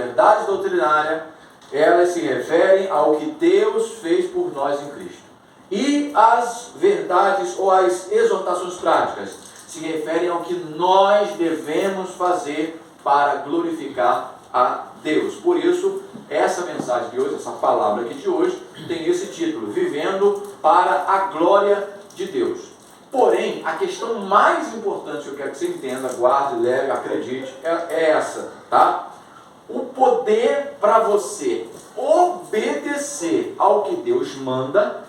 verdades doutrinárias, elas se referem ao que Deus fez por nós em Cristo. E as verdades ou as exortações práticas se referem ao que nós devemos fazer para glorificar a Deus. Por isso, essa mensagem de hoje, essa palavra aqui de hoje, tem esse título: Vivendo para a Glória de Deus. Porém, a questão mais importante que eu quero que você entenda, guarde, leve, acredite, é essa, tá? O poder para você obedecer ao que Deus manda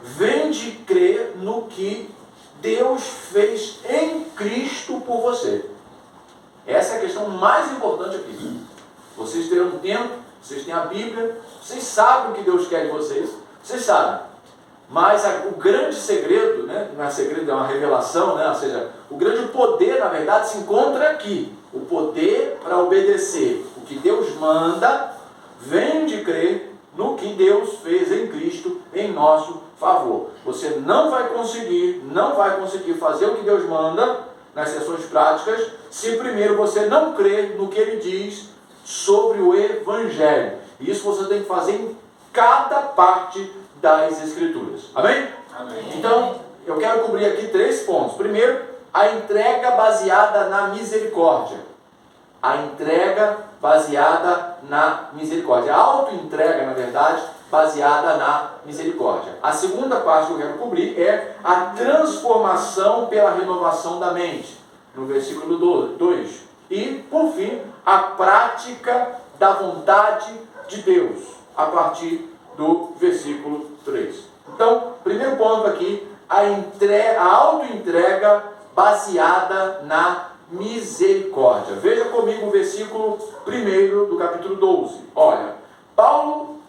vem de crer no que Deus fez em Cristo por você. Essa é a questão mais importante aqui. Vocês terão tempo, vocês têm a Bíblia, vocês sabem o que Deus quer de vocês, vocês sabem. Mas o grande segredo, né, não é segredo, é uma revelação, né, ou seja, o grande poder, na verdade, se encontra aqui. O poder para obedecer o que Deus manda vem de crer no que Deus fez em Cristo em nosso favor. Você não vai conseguir fazer o que Deus manda nas sessões práticas se primeiro você não crer no que Ele diz sobre o Evangelho. E isso você tem que fazer em cada parte das Escrituras. Amém? Amém. Então, eu quero cobrir aqui 3 pontos. Primeiro, a entrega baseada na misericórdia. A entrega baseada na misericórdia. A auto-entrega, na verdade, baseada na misericórdia. A segunda parte que eu quero cobrir é a transformação pela renovação da mente, no versículo 2. E, por fim, a prática da vontade de Deus, a partir do versículo 3. Então, primeiro ponto aqui, a auto-entrega baseada na misericórdia. Veja comigo o versículo 1 do capítulo 12. Olha, Paulo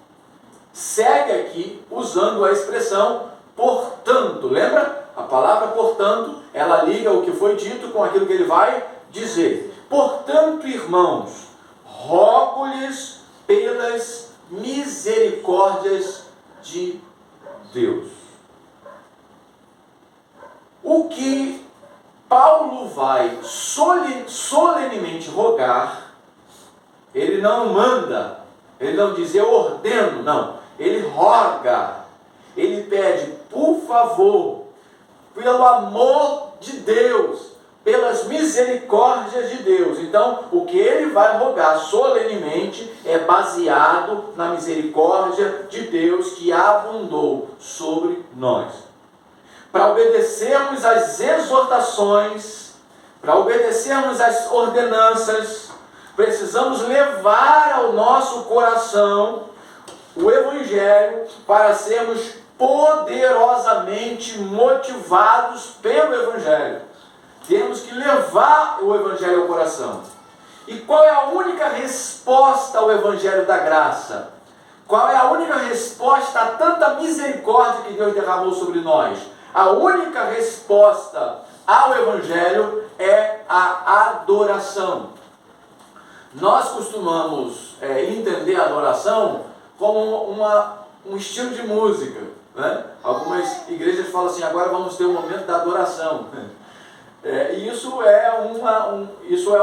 segue aqui usando a expressão portanto. Lembra? A palavra portanto, ela liga o que foi dito com aquilo que ele vai dizer. Portanto, irmãos, rogo-lhes pelas misericórdias de Deus. O que Paulo vai solenemente rogar, ele não manda, ele não diz eu ordeno, não. Ele roga, ele pede, por favor, pelo amor de Deus, pelas misericórdias de Deus. Então, o que ele vai rogar solenemente é baseado na misericórdia de Deus que abundou sobre nós. Para obedecermos às exortações, para obedecermos às ordenanças, precisamos levar ao nosso coração o Evangelho para sermos poderosamente motivados pelo Evangelho. Temos que levar o Evangelho ao coração. E qual é a única resposta ao Evangelho da graça? Qual é a única resposta a tanta misericórdia que Deus derramou sobre nós? A única resposta ao Evangelho é a adoração. Nós costumamos entender a adoração como um estilo de música, né? Algumas igrejas falam assim, agora vamos ter um momento da adoração. E isso é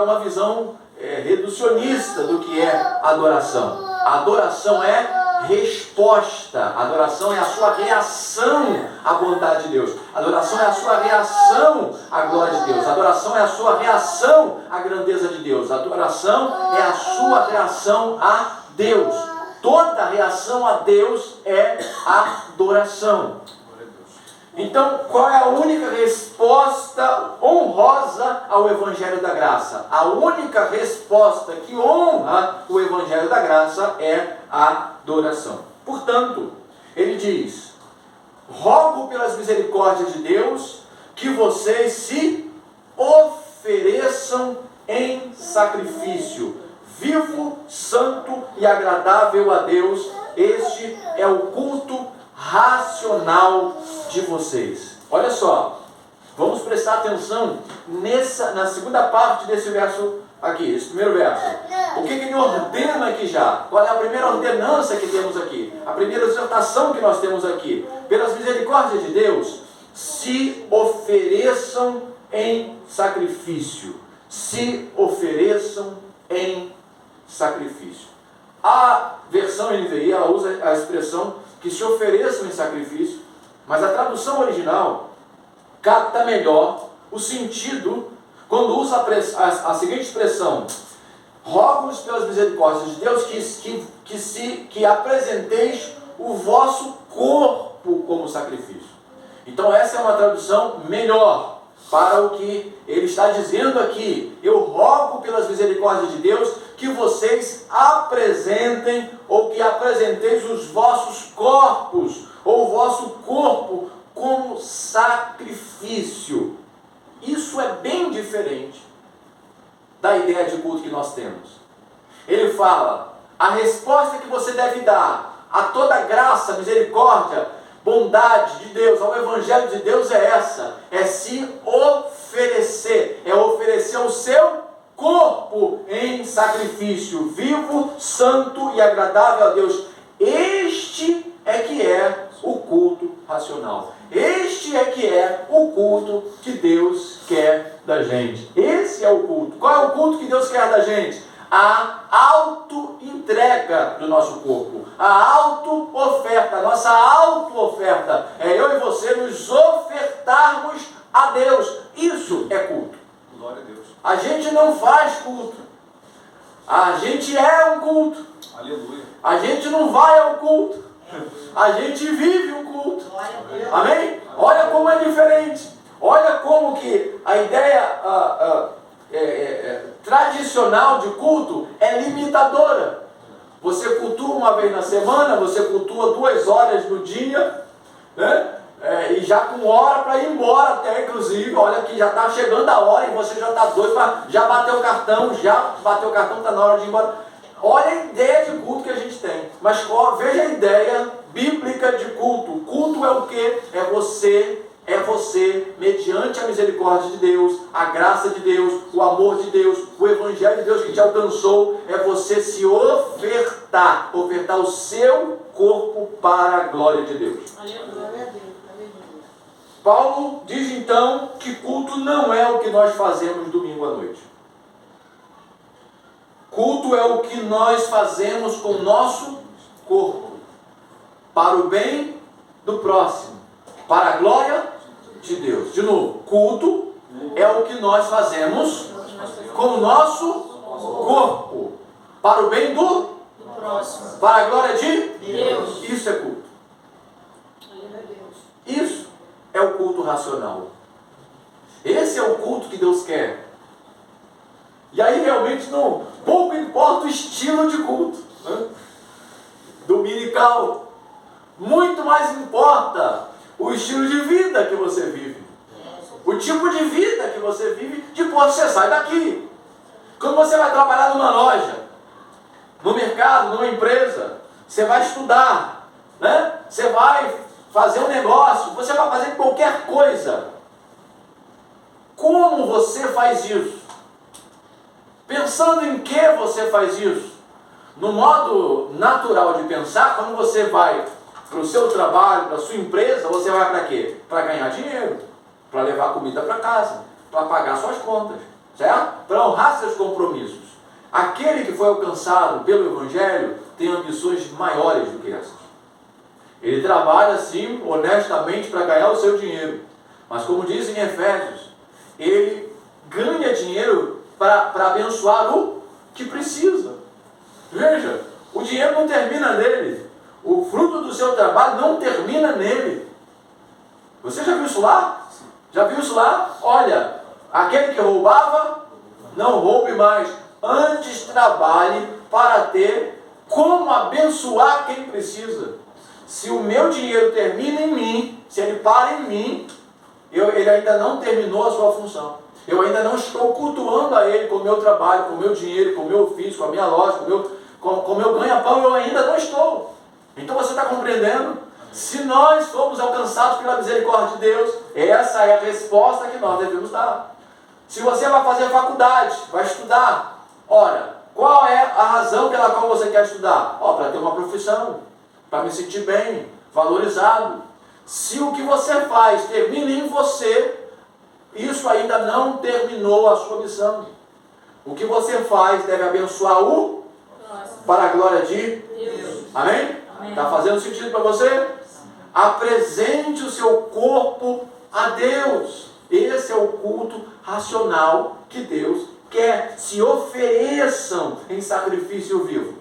uma visão reducionista do que é adoração. A adoração é resposta. A adoração é a sua reação à bondade de Deus. A adoração é a sua reação à glória de Deus. A adoração é a sua reação à grandeza de Deus. A adoração é a sua reação a Deus. Toda reação a Deus é adoração. Então, qual é a única resposta honrosa ao Evangelho da Graça? A única resposta que honra o Evangelho da Graça é a adoração. Portanto, ele diz, rogo pelas misericórdias de Deus que vocês se ofereçam em sacrifício vivo, santo e agradável a Deus. Este é o culto racional de vocês. Olha só, vamos prestar atenção na segunda parte desse verso aqui, esse primeiro verso. O que ele ordena aqui já? Qual é a primeira ordenança que temos aqui? A primeira exortação que nós temos aqui? Pelas misericórdias de Deus, se ofereçam em sacrifício. Se ofereçam em sacrifício. A versão NVI, ela usa a expressão que se ofereçam em sacrifício, mas a tradução original capta melhor o sentido quando usa a seguinte expressão: rogo-vos pelas misericórdias de Deus que apresenteis o vosso corpo como sacrifício. Então essa é uma tradução melhor para o que ele está dizendo aqui. Eu rogo pelas misericórdias de Deus que vocês apresentem, ou que apresenteis os vossos corpos, ou o vosso corpo como sacrifício. Isso é bem diferente da ideia de culto que nós temos. Ele fala: a resposta que você deve dar a toda graça, misericórdia, bondade de Deus, ao Evangelho de Deus é essa: é se oferecer, é oferecer o seu corpo em sacrifício vivo, santo e agradável a Deus. Este é que é o culto racional. Este é que é o culto que Deus quer da gente. Esse é o culto. Qual é o culto que Deus quer da gente? A auto-entrega do nosso corpo, a auto-oferta, a nossa auto-oferta. É eu e você nos ofertarmos a Deus. Isso é culto. Glória a Deus. A gente não faz culto. A gente é um culto. Aleluia. A gente não vai ao culto. A gente vive um culto. Amém? Olha como é diferente. Olha como que a ideia tradicional de culto é limitadora. Você cultua uma vez na semana, você cultua 2 horas no dia, né? E já com hora para ir embora até, inclusive. Olha que já está chegando a hora e você já está doido para já bater o cartão, está na hora de ir embora. Olha a ideia de culto que a gente tem. Mas veja a ideia bíblica de culto. Culto é o quê? É você, mediante a misericórdia de Deus, a graça de Deus, o amor de Deus, o Evangelho de Deus que te alcançou, é você se ofertar o seu corpo para a glória de Deus. Paulo diz então que culto não é o que nós fazemos domingo à noite. Culto é o que nós fazemos com o nosso corpo, para o bem do próximo, para a glória de Deus. De novo, culto é o que nós fazemos com o nosso corpo, para o bem do próximo, para a glória de Deus. Isso é culto. Isso é o culto racional. Esse é o culto que Deus quer. E aí realmente pouco importa o estilo de culto, né? Dominical. Muito mais importa o estilo de vida que você vive. O tipo de vida que você vive depois que você sai daqui. Quando você vai trabalhar numa loja, no mercado, numa empresa, você vai estudar, né? Você vai fazer um negócio, você vai fazer qualquer coisa. Como você faz isso? Pensando em que você faz isso? No modo natural de pensar, quando você vai para o seu trabalho, para a sua empresa, você vai para quê? Para ganhar dinheiro, para levar comida para casa, para pagar suas contas, certo? Para honrar seus compromissos. Aquele que foi alcançado pelo Evangelho tem ambições maiores do que essas. Ele trabalha sim, honestamente, para ganhar o seu dinheiro. Mas como diz em Efésios, ele ganha dinheiro para abençoar o que precisa. Veja, o dinheiro não termina nele. O fruto do seu trabalho não termina nele. Você já viu isso lá? Já viu isso lá? Olha, aquele que roubava, não roube mais. Antes trabalhe para ter como abençoar quem precisa. Se o meu dinheiro termina em mim, se ele para em mim, ele ainda não terminou a sua função. Eu ainda não estou cultuando a Ele com o meu trabalho, com o meu dinheiro, com o meu ofício, com a minha loja, com o meu ganha-pão, eu ainda não estou. Então você está compreendendo? Se nós fomos alcançados pela misericórdia de Deus, essa é a resposta que nós devemos dar. Se você vai fazer faculdade, vai estudar, ora, qual é a razão pela qual você quer estudar? Para ter uma profissão, para me sentir bem, valorizado. Se o que você faz termina em você, isso ainda não terminou a sua missão. O que você faz deve abençoar o para a glória de Deus. Amém? Amém. Está fazendo sentido para você? Apresente o seu corpo a Deus. Esse é o culto racional que Deus quer. Se ofereçam em sacrifício vivo.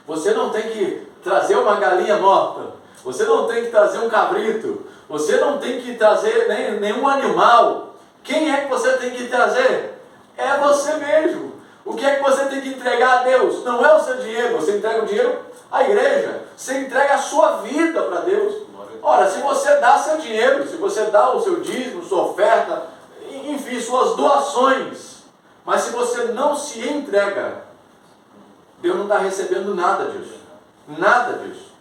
Você não tem que trazer uma galinha morta. Você não tem que trazer um cabrito. Você não tem que trazer nenhum animal. Quem é que você tem que trazer? É você mesmo. O que é que você tem que entregar a Deus? Não é o seu dinheiro. Você entrega o dinheiro à igreja. Você entrega a sua vida para Deus. Ora, se você dá seu dinheiro, se você dá o seu dízimo, sua oferta, enfim, suas doações, mas se você não se entrega, Deus não está recebendo nada disso. Nada disso.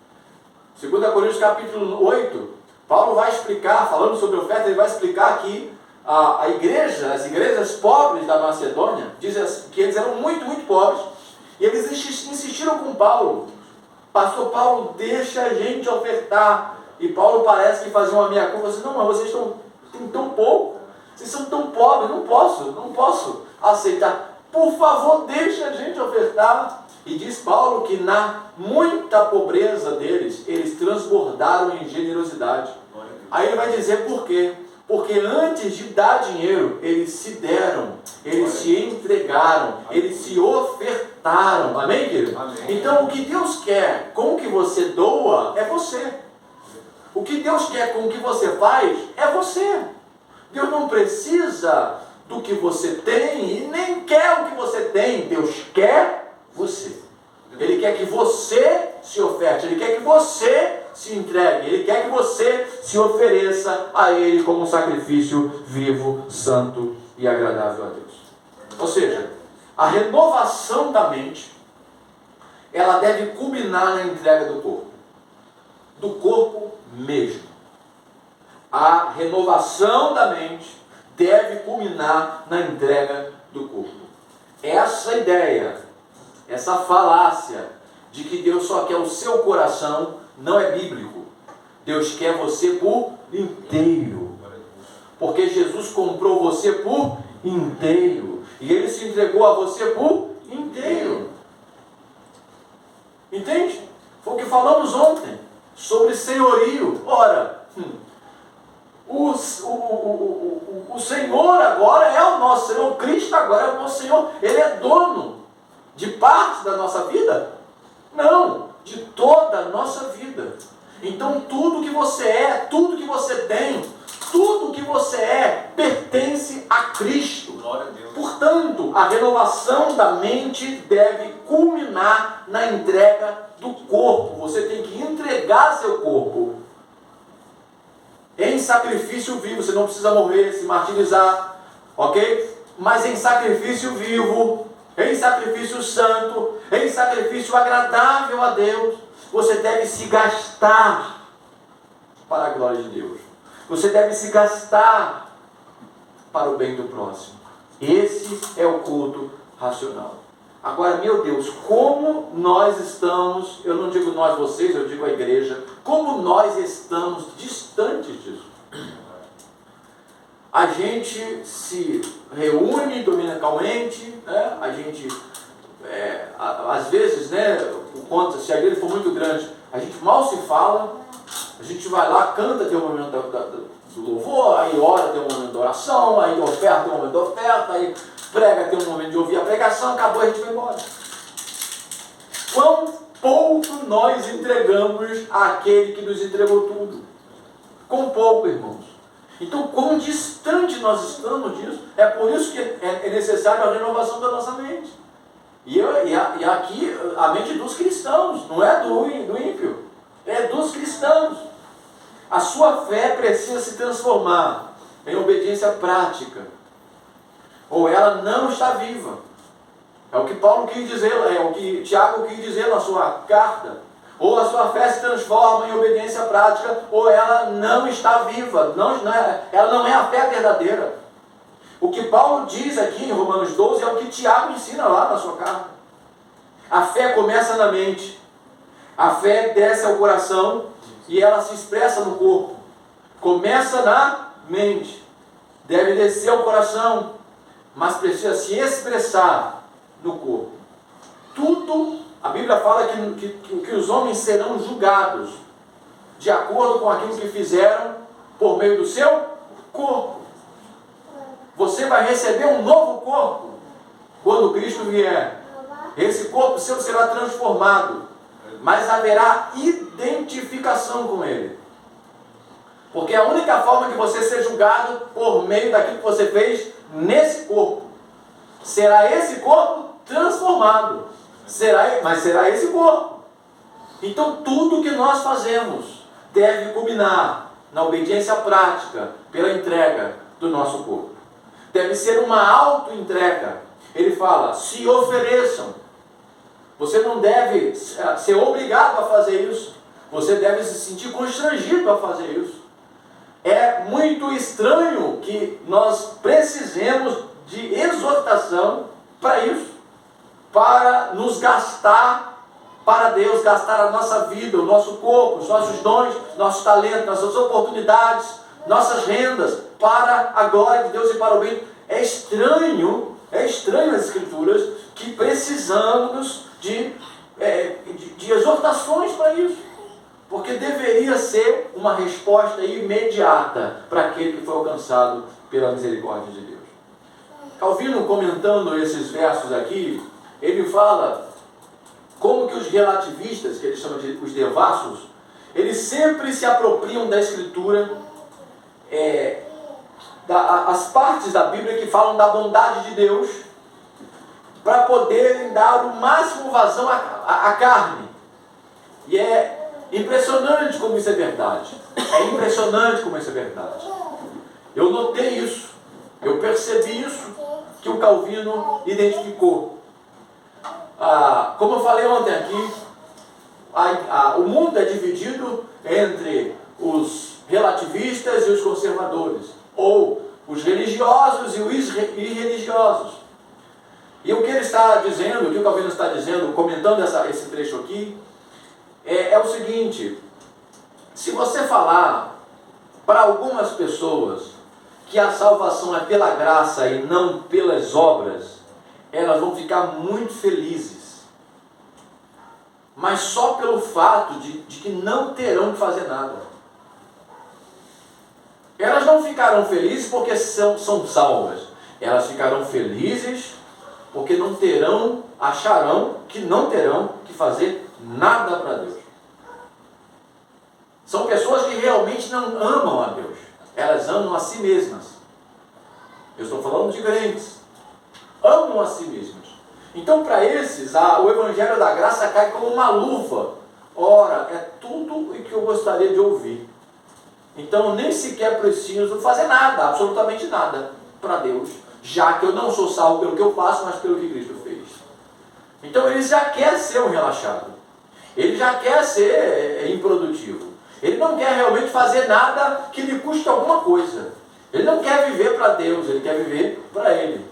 2 Coríntios capítulo 8, Paulo vai explicar, falando sobre oferta, ele vai explicar que a igreja, as igrejas pobres da Macedônia, dizem que eles eram muito, muito pobres, e eles insistiram com Paulo. Pastor Paulo, deixa a gente ofertar. E Paulo parece que fazia uma meia-culpa, assim, não, mas vocês têm tão pouco, vocês são tão pobres, não posso aceitar. Por favor, deixa a gente ofertar. E diz Paulo que na muita pobreza deles, eles transbordaram em generosidade. Aí ele vai dizer por quê? Porque antes de dar dinheiro, eles se deram, eles se entregaram, eles se ofertaram. Amém, querido? Amém. Então, o que Deus quer com o que você doa é você. O que Deus quer com o que você faz é você. Deus não precisa do que você tem e nem quer o que você tem. Deus quer você. Ele quer que você se oferte. Ele quer que você se entregue. Ele quer que você se ofereça a Ele como um sacrifício vivo, santo e agradável a Deus. Ou seja, a renovação da mente, ela deve culminar na entrega do corpo. Do corpo mesmo. A renovação da mente deve culminar na entrega do corpo. Essa ideia, essa falácia de que Deus só quer o seu coração não é bíblico. Deus quer você por inteiro. Porque Jesus comprou você por inteiro. E Ele se entregou a você por inteiro. Entende? Foi o que falamos ontem sobre senhorio. Ora, o Senhor agora é o nosso Senhor. Cristo agora é o nosso Senhor. Ele é dono de parte da nossa vida? Não, de toda a nossa vida. Então tudo que você é, tudo que você tem, tudo que você é, pertence a Cristo. Glória a Deus. Portanto, a renovação da mente deve culminar na entrega do corpo. Você tem que entregar seu corpo em sacrifício vivo. Você não precisa morrer, se martirizar, ok? Mas em sacrifício vivo, em sacrifício santo, em sacrifício agradável a Deus, você deve se gastar para a glória de Deus. Você deve se gastar para o bem do próximo. Esse é o culto racional. Agora, meu Deus, como nós estamos, eu não digo nós vocês, eu digo a igreja, como nós estamos distantes disso. A gente se reúne dominicalmente, né? A gente, às vezes, né, por conta, se a igreja for muito grande, a gente mal se fala, a gente vai lá, canta, tem um momento do louvor, aí ora, tem um momento de oração, aí oferta, tem um momento de oferta, aí prega, tem um momento de ouvir a pregação, acabou, a gente vai embora. Quão pouco nós entregamos àquele que nos entregou tudo. Quão pouco, irmãos. Então, quão distante nós estamos disso. É por isso que é necessário a renovação da nossa mente. E aqui, a mente dos cristãos, não é do ímpio, é dos cristãos. A sua fé precisa se transformar em obediência prática, ou ela não está viva. É o que Paulo quis dizer, é o que Tiago quis dizer na sua carta. Ou a sua fé se transforma em obediência prática, ou ela não está viva, ela não é a fé verdadeira. O que Paulo diz aqui em Romanos 12 é o que Tiago ensina lá na sua carta. A fé começa na mente, a fé desce ao coração e ela se expressa no corpo. Começa na mente, deve descer ao coração, mas precisa se expressar no corpo. Tudo tudo, a Bíblia fala que os homens serão julgados de acordo com aquilo que fizeram por meio do seu corpo. Você vai receber um novo corpo quando Cristo vier. Esse corpo seu será transformado, mas haverá identificação com Ele. Porque a única forma que você ser julgado por meio daquilo que você fez nesse corpo. Será esse corpo transformado. Mas será esse corpo. Então tudo que nós fazemos deve culminar na obediência prática pela entrega do nosso corpo. Deve ser uma auto-entrega. Ele fala, se ofereçam. Você não deve ser obrigado a fazer isso. Você deve se sentir constrangido a fazer isso. É muito estranho que nós precisemos de exortação para isso. Para nos gastar para Deus, gastar a nossa vida, o nosso corpo, os nossos dons, nossos talentos, nossas oportunidades, nossas rendas, para a glória de Deus e para o bem. É estranho as Escrituras que precisamos de exortações para isso. Porque deveria ser uma resposta imediata para aquele que foi alcançado pela misericórdia de Deus. Calvino, comentando esses versos aqui, ele fala como que os relativistas, que ele chama de os devassos, eles sempre se apropriam da Escritura, as partes da Bíblia que falam da bondade de Deus, para poderem dar o máximo vazão à carne. E é impressionante como isso é verdade. É impressionante como isso é verdade. Eu notei isso. Eu percebi isso que o Calvino identificou. Como eu falei ontem aqui, o mundo é dividido entre os relativistas e os conservadores, ou os religiosos e os irreligiosos. E o que ele está dizendo, o que o Calvino está dizendo, comentando esse trecho aqui, é o seguinte: se você falar para algumas pessoas que a salvação é pela graça e não pelas obras, elas vão ficar muito felizes, mas só pelo fato de que não terão que fazer nada. Elas não ficarão felizes porque são salvas, elas ficarão felizes porque acharão que não terão que fazer nada para Deus. São pessoas que realmente não amam a Deus. Elas amam a si mesmas. Eu estou falando de crentes. Amam a si mesmas. Então, para esses, o Evangelho da Graça cai como uma luva. Ora, é tudo o que eu gostaria de ouvir. Então, nem sequer preciso fazer nada, absolutamente nada, para Deus, já que eu não sou salvo pelo que eu faço, mas pelo que Cristo fez. Então, ele já quer ser um relaxado. Ele já quer ser improdutivo. Ele não quer realmente fazer nada que lhe custe alguma coisa. Ele não quer viver para Deus, ele quer viver para Ele.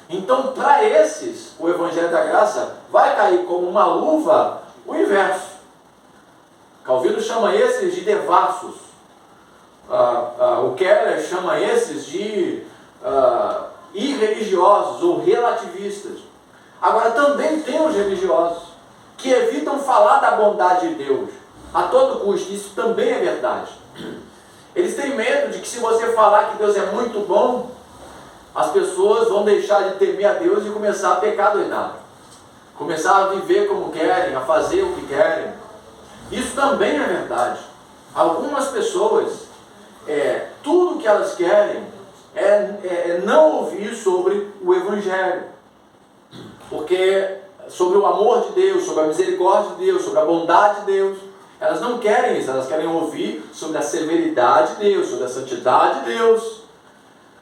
Então, para esses, o Evangelho da Graça vai cair como uma luva o inverso. Calvino chama esses de devassos. O Keller chama esses de irreligiosos ou relativistas. Agora, também tem os religiosos que evitam falar da bondade de Deus a todo custo. Isso também é verdade. Eles têm medo de que, se você falar que Deus é muito bom, as pessoas vão deixar de temer a Deus e começar a pecar doidado, começar a viver como querem, a fazer o que querem. Isso também é verdade. Algumas pessoas, tudo que elas querem é não ouvir sobre o Evangelho, porque sobre o amor de Deus, sobre a misericórdia de Deus, sobre a bondade de Deus. Elas não querem isso, elas querem ouvir sobre a severidade de Deus, sobre a santidade de Deus,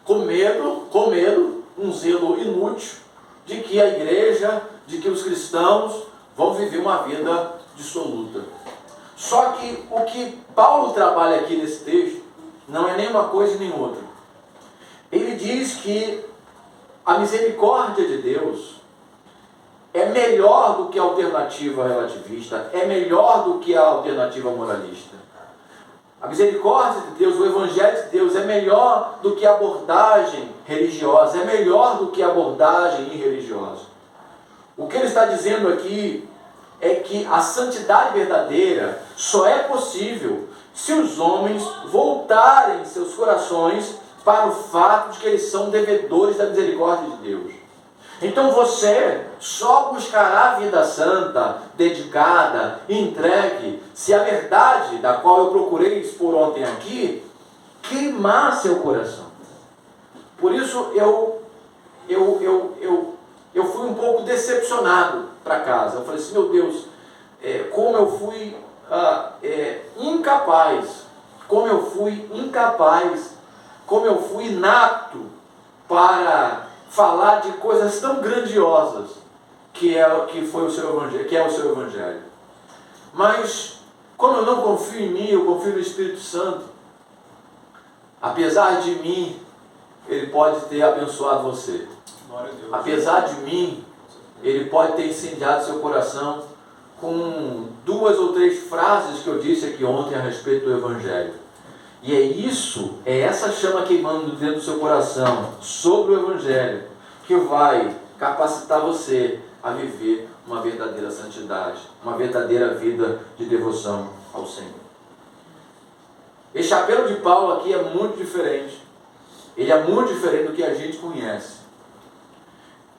com medo, um zelo inútil de que a igreja, de que os cristãos vão viver uma vida dissoluta. Só que o que Paulo trabalha aqui nesse texto não é nem uma coisa nem outra. Ele diz que a misericórdia de Deus é melhor do que a alternativa relativista, é melhor do que a alternativa moralista. A misericórdia de Deus, o Evangelho de Deus é melhor do que a abordagem religiosa, é melhor do que a abordagem irreligiosa. O que ele está dizendo aqui é que a santidade verdadeira só é possível se os homens voltarem seus corações para o fato de que eles são devedores da misericórdia de Deus. Então você só buscará a vida santa, dedicada, entregue, se a verdade da qual eu procurei expor ontem aqui queimar seu coração. Por isso eu fui um pouco decepcionado para casa. Eu falei assim, meu Deus, como eu fui incapaz, como eu fui inapto para falar de coisas tão grandiosas que é o seu evangelho. Mas como eu não confio em mim, eu confio no Espírito Santo. Apesar de mim, ele pode ter abençoado você. Apesar de mim, ele pode ter incendiado seu coração com 2 ou 3 frases que eu disse aqui ontem a respeito do Evangelho. E é essa chama queimando dentro do seu coração sobre o Evangelho que vai capacitar você a viver uma verdadeira santidade, uma verdadeira vida de devoção ao Senhor. Esse apelo de Paulo aqui é muito diferente. Ele é muito diferente do que a gente conhece.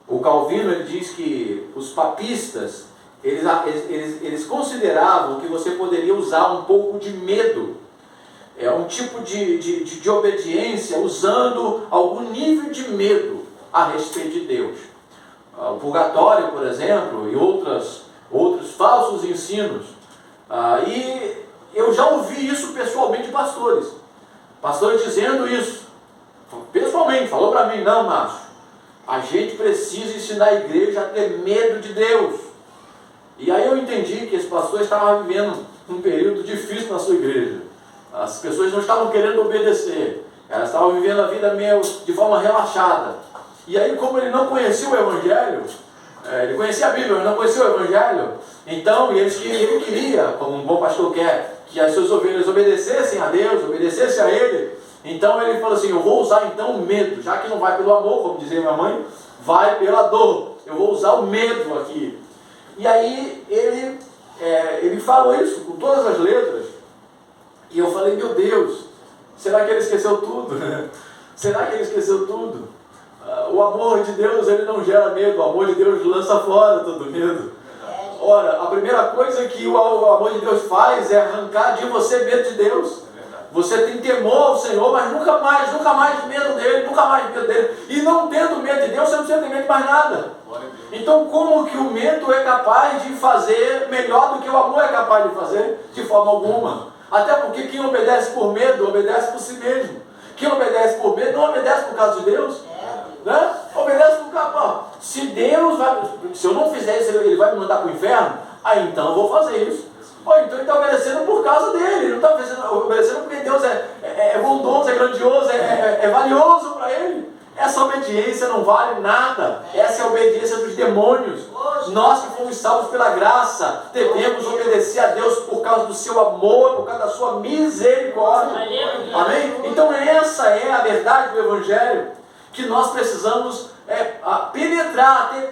O Calvino ele diz que os papistas eles consideravam que você poderia usar um pouco de medo, um tipo de obediência, usando algum nível de medo a respeito de Deus. O purgatório, por exemplo, e outros falsos ensinos. E eu já ouvi isso pessoalmente de pastores dizendo isso. Pessoalmente, falou para mim, não, Márcio, a gente precisa ensinar a igreja a ter medo de Deus. E aí eu entendi que esse pastor estava vivendo um período difícil na sua igreja. As pessoas não estavam querendo obedecer, elas estavam vivendo a vida meio de forma relaxada. E aí, como ele não conhecia o Evangelho, ele conhecia a Bíblia, mas não conhecia o Evangelho, então ele queria, como um bom pastor quer, que as suas ovelhas obedecessem a Deus, obedecessem a Ele. Então ele falou assim, eu vou usar então o medo, já que não vai pelo amor, como dizia minha mãe, vai pela dor. Eu vou usar o medo aqui. E aí ele falou isso com todas as letras. E eu falei, meu Deus, será que ele esqueceu tudo? Será que ele esqueceu tudo? O amor de Deus, ele não gera medo, o amor de Deus lança fora todo medo. Ora, a primeira coisa que o amor de Deus faz é arrancar de você medo de Deus. Você tem temor ao Senhor, mas nunca mais medo dele, E não tendo medo de Deus, você não precisa ter medo de mais nada. Então, como que o medo é capaz de fazer melhor do que o amor é capaz de fazer? De forma alguma. Até porque quem obedece por medo, obedece por si mesmo. Quem obedece por medo, não obedece por causa de Deus. Né? Obedece por causa. Se eu não fizer isso, ele vai me mandar para o inferno? Então eu vou fazer isso. Ou então ele está obedecendo por causa dele, ele não está obedecendo porque Deus é bondoso, é grandioso, é valioso para ele. Essa obediência não vale nada. Essa é a obediência dos demônios. Nós que fomos salvos pela graça, devemos obedecer a Deus por causa do seu amor, por causa da sua misericórdia. Amém? Então essa é a verdade do Evangelho que nós precisamos ter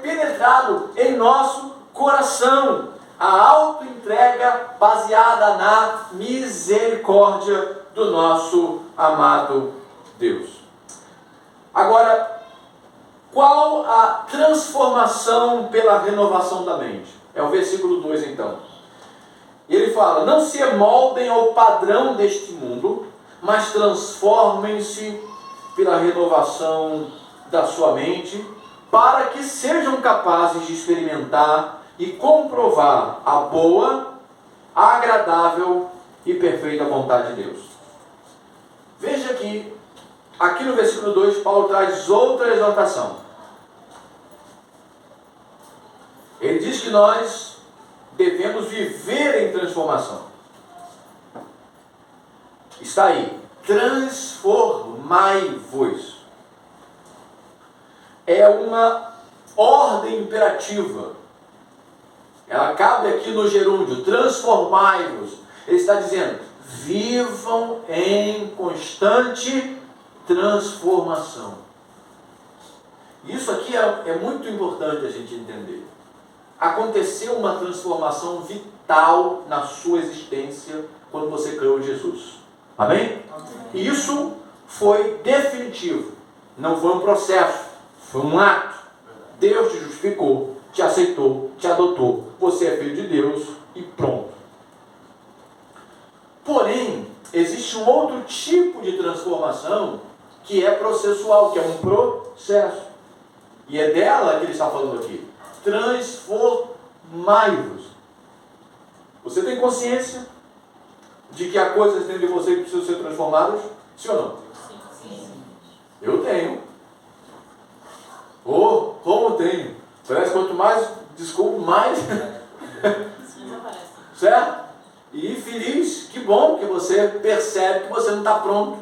penetrado em nosso coração. A autoentrega baseada na misericórdia do nosso amado Deus. Agora, qual a transformação pela renovação da mente? É o versículo 2 então. Ele fala, não se moldem ao padrão deste mundo, mas transformem-se pela renovação da sua mente, para que sejam capazes de experimentar e comprovar a boa, agradável e perfeita vontade de Deus. Veja que, aqui no versículo 2, Paulo traz outra exortação. Ele diz que nós devemos viver em transformação. Está aí, transformai-vos. É uma ordem imperativa. Ela cabe aqui no gerúndio, transformai-vos. Ele está dizendo, vivam em constante transformação. Isso aqui é muito importante a gente entender. aconteceu uma transformação vital na sua existência quando você creu em Jesus. Amém? E isso foi definitivo. Não foi um processo, foi um ato. Deus te justificou, te aceitou, te adotou. Você é filho de Deus e pronto. Porém, existe um outro tipo de transformação que é processual, que é um processo. E é dela que ele está falando aqui. Transformai-vos. Você tem consciência de que há coisas dentro de você que precisam ser transformadas? Sim ou não? Sim. Eu tenho. Oh, como tenho? Parece que quanto mais desculpo, mais. Certo? E feliz, que bom que você percebe que você não está pronto.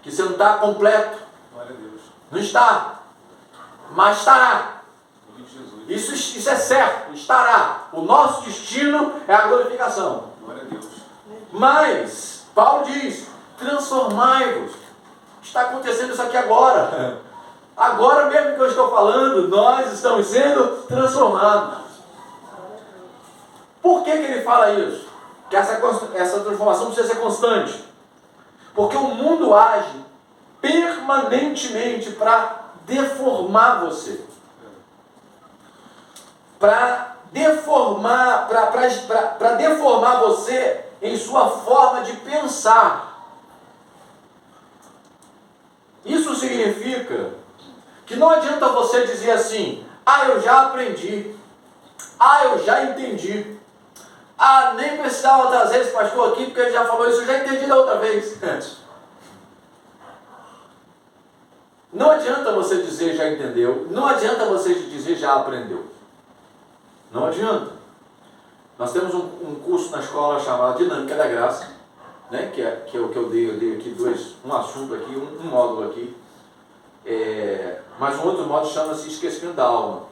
Que você não está completo. Glória a Deus. Não está. Mas estará. Isso é certo, estará. O nosso destino é a glorificação. Glória a Deus. Mas, Paulo diz, transformai-vos. Está acontecendo isso aqui agora. Agora mesmo que eu estou falando, nós estamos sendo transformados. Por que ele fala isso? Que essa transformação precisa ser constante. Porque o mundo age permanentemente para deformar você. Para deformar você em sua forma de pensar. Isso significa que não adianta você dizer assim: ah, eu já aprendi, ah, eu já entendi, ah, nem precisava trazer esse pastor aqui porque ele já falou isso, eu já entendi da outra vez. Não adianta você dizer já entendeu, não adianta você dizer já aprendeu. Não adianta. Nós temos um curso na escola chamado Dinâmica da Graça, né? que é o que eu dei aqui um assunto aqui, um módulo aqui. Mas um outro módulo chama-se Esquecimento da Alma.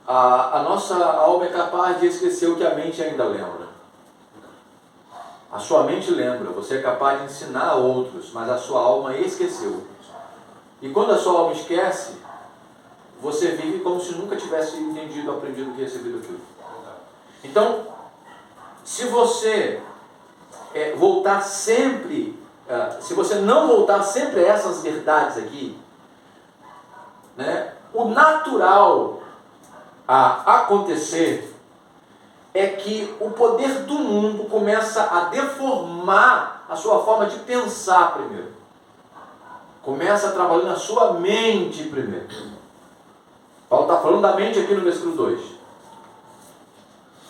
A nossa alma é capaz de esquecer o que a mente ainda lembra. A sua mente lembra, você é capaz de ensinar a outros, mas a sua alma esqueceu. E quando a sua alma esquece, você vive como se nunca tivesse entendido, aprendido e recebido aquilo. Então, se você voltar sempre, se você não voltar sempre a essas verdades aqui, né, o natural a acontecer é que o poder do mundo começa a deformar a sua forma de pensar primeiro. Começa a trabalhar na sua mente primeiro. Paulo está falando da mente aqui no versículo 2.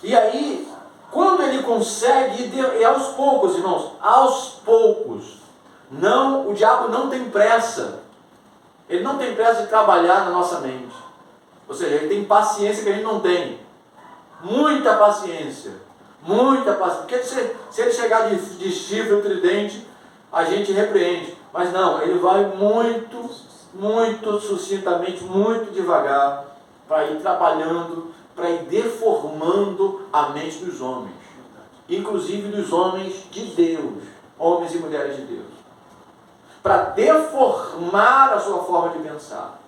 E aí, quando ele consegue, e aos poucos, irmãos, aos poucos, o diabo não tem pressa. Ele não tem pressa de trabalhar na nossa mente. Ou seja, ele tem paciência que a gente não tem. Muita paciência. Muita paciência. Porque se ele chegar de chifre tridente, a gente repreende. Mas não, ele vai muito sucintamente, muito devagar, para ir trabalhando, para ir deformando a mente dos homens. Inclusive dos homens de Deus, homens e mulheres de Deus. Para deformar a sua forma de pensar.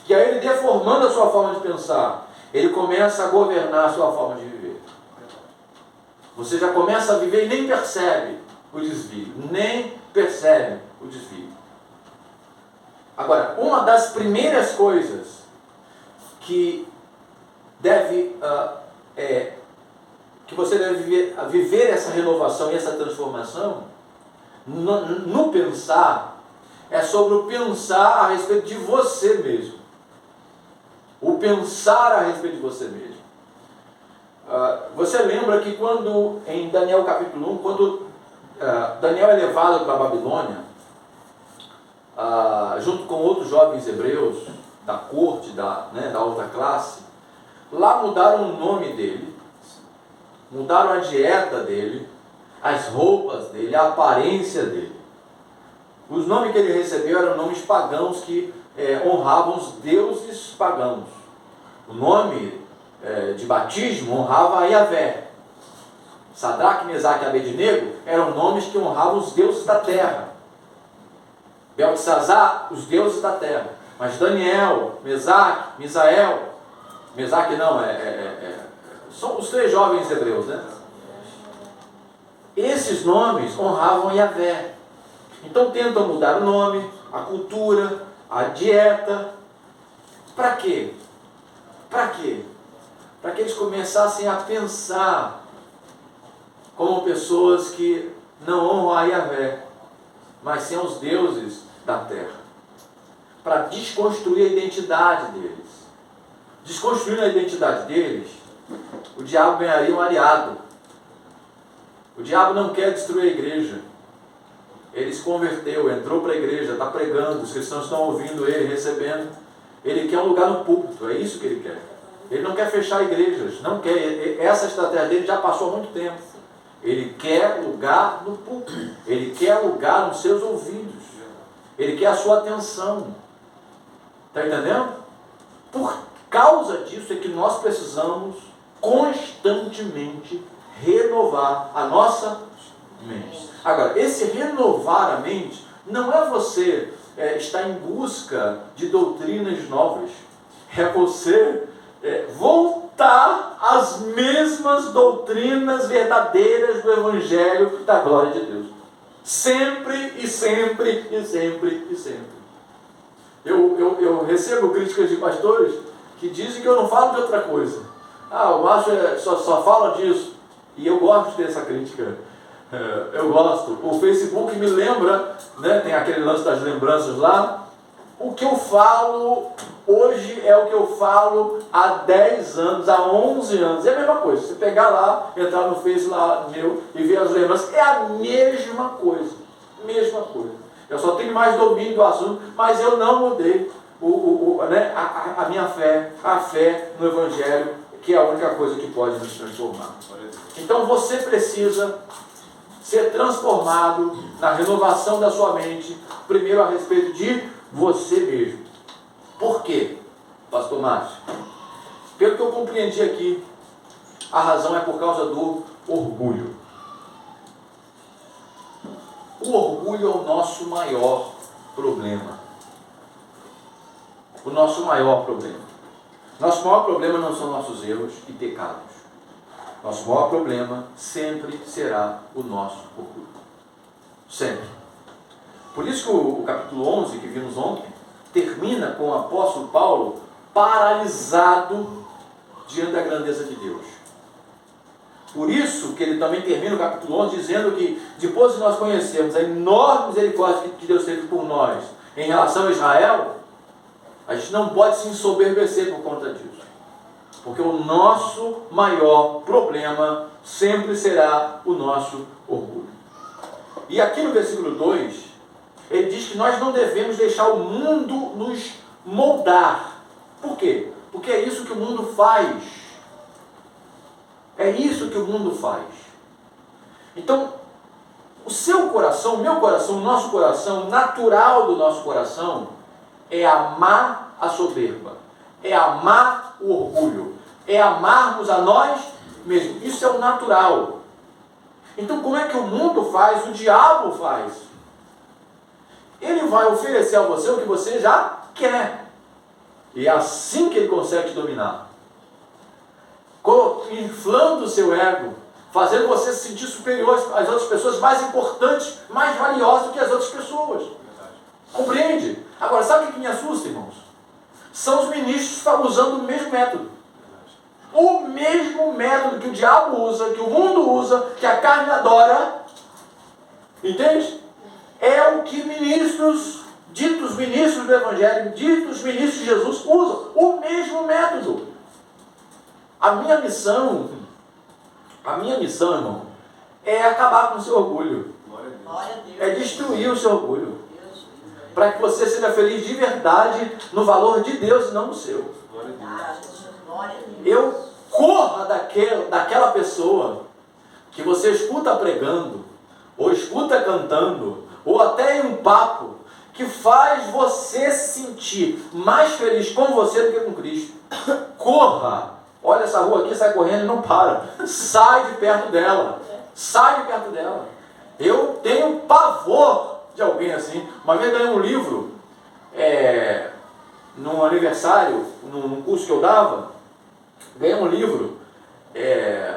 E aí ele deformando a sua forma de pensar, ele começa a governar a sua forma de viver. Você já começa a viver e nem percebe o desvio. Nem percebe o desvio. Agora, uma das primeiras coisas que que você deve viver essa renovação e essa transformação no pensar, é sobre o pensar a respeito de você mesmo. O pensar a respeito de você mesmo. Você lembra que quando, em Daniel capítulo 1, quando Daniel é levado para a Babilônia, junto com outros jovens hebreus, da corte, da alta classe, lá mudaram o nome dele, mudaram a dieta dele, as roupas dele, a aparência dele. Os nomes que ele recebeu eram nomes pagãos que honravam os deuses pagãos. O nome de batismo honrava a Yahvé. Sadraque, Mesaque e Abednego eram nomes que honravam os deuses da terra. Beltesazar, os deuses da terra. Mas Daniel, Mesaque, Misael Mesaque não, são os 3 jovens hebreus, né? Esses nomes honravam Yahvé. Então tentam mudar o nome, a cultura, a dieta. Para quê? Para quê? Para que eles começassem a pensar como pessoas que não honram a Yahvé, mas sim aos deuses da terra. Para desconstruir a identidade deles. Desconstruindo a identidade deles, o diabo ganharia um aliado. O diabo não quer destruir a igreja. Ele se converteu, entrou para a igreja, está pregando, os cristãos estão ouvindo ele, recebendo. Ele quer um lugar no púlpito, é isso que ele quer. Ele não quer fechar igrejas, não quer. Essa estratégia dele já passou há muito tempo. Ele quer lugar no púlpito, ele quer lugar nos seus ouvidos, ele quer a sua atenção. Está entendendo? Por causa disso é que nós precisamos constantemente renovar a nossa mente. Agora, esse renovar a mente não é você estar em busca de doutrinas novas. É você voltar às mesmas doutrinas verdadeiras do Evangelho da glória de Deus. Sempre e sempre e sempre e sempre. Eu recebo críticas de pastores que dizem que eu não falo de outra coisa. O Márcio só fala disso. E eu gosto dessa crítica. Eu gosto. O Facebook me lembra, né, tem aquele lance das lembranças lá. O que eu falo hoje é o que eu falo há 10 anos, há 11 anos. É a mesma coisa. Você pegar lá, entrar no Face lá meu e ver as lembranças, é a mesma coisa. Mesma coisa. Eu só tenho mais domínio do assunto, mas eu não mudei a minha fé, a fé no Evangelho, que é a única coisa que pode nos transformar. Então você precisa ser transformado na renovação da sua mente, primeiro a respeito de você mesmo. Por quê, pastor Márcio? Pelo que eu compreendi aqui, a razão é por causa do orgulho. O orgulho é o nosso maior problema. O nosso maior problema. Nosso maior problema não são nossos erros e pecados. Nosso maior problema sempre será o nosso orgulho. Sempre. Por isso que o capítulo 11, que vimos ontem, termina com o apóstolo Paulo paralisado diante da grandeza de Deus. Por isso que ele também termina o capítulo 11 dizendo que depois de nós conhecermos a enorme misericórdia que Deus teve por nós em relação a Israel, a gente não pode se ensoberbecer por conta disso. Porque o nosso maior problema sempre será o nosso orgulho. E aqui no versículo 2, ele diz que nós não devemos deixar o mundo nos moldar. Por quê? Porque é isso que o mundo faz. É isso que o mundo faz. Então, o seu coração, o meu coração, o nosso coração, o natural do nosso coração, é amar a soberba, é amar o orgulho, é amarmos a nós mesmos. Isso é o natural. Então, como é que o mundo faz? O diabo faz. Ele vai oferecer a você o que você já quer. E é assim que ele consegue te dominar. Inflando o seu ego, fazendo você se sentir superior às outras pessoas, mais importantes, mais valiosas do que as outras pessoas. Compreende? Agora, sabe o que me assusta, irmãos? São os ministros usando o mesmo método. O mesmo método que o diabo usa, que o mundo usa, que a carne adora. Entende? É o que ministros, ditos ministros do Evangelho, ditos ministros de Jesus usam. O mesmo método. A minha missão, irmão, é acabar com o seu orgulho. É destruir o seu orgulho. Para que você seja feliz de verdade no valor de Deus e não no seu. Eu corra daquela pessoa que você escuta pregando, ou escuta cantando, ou até em um papo, que faz você se sentir mais feliz com você do que com Cristo. Corra! Olha essa rua aqui, sai correndo e não para. Sai de perto dela. Sai de perto dela. Eu tenho pavor de alguém assim. Uma vez ganhei um livro, num aniversário, num curso que eu dava, ganhei um livro,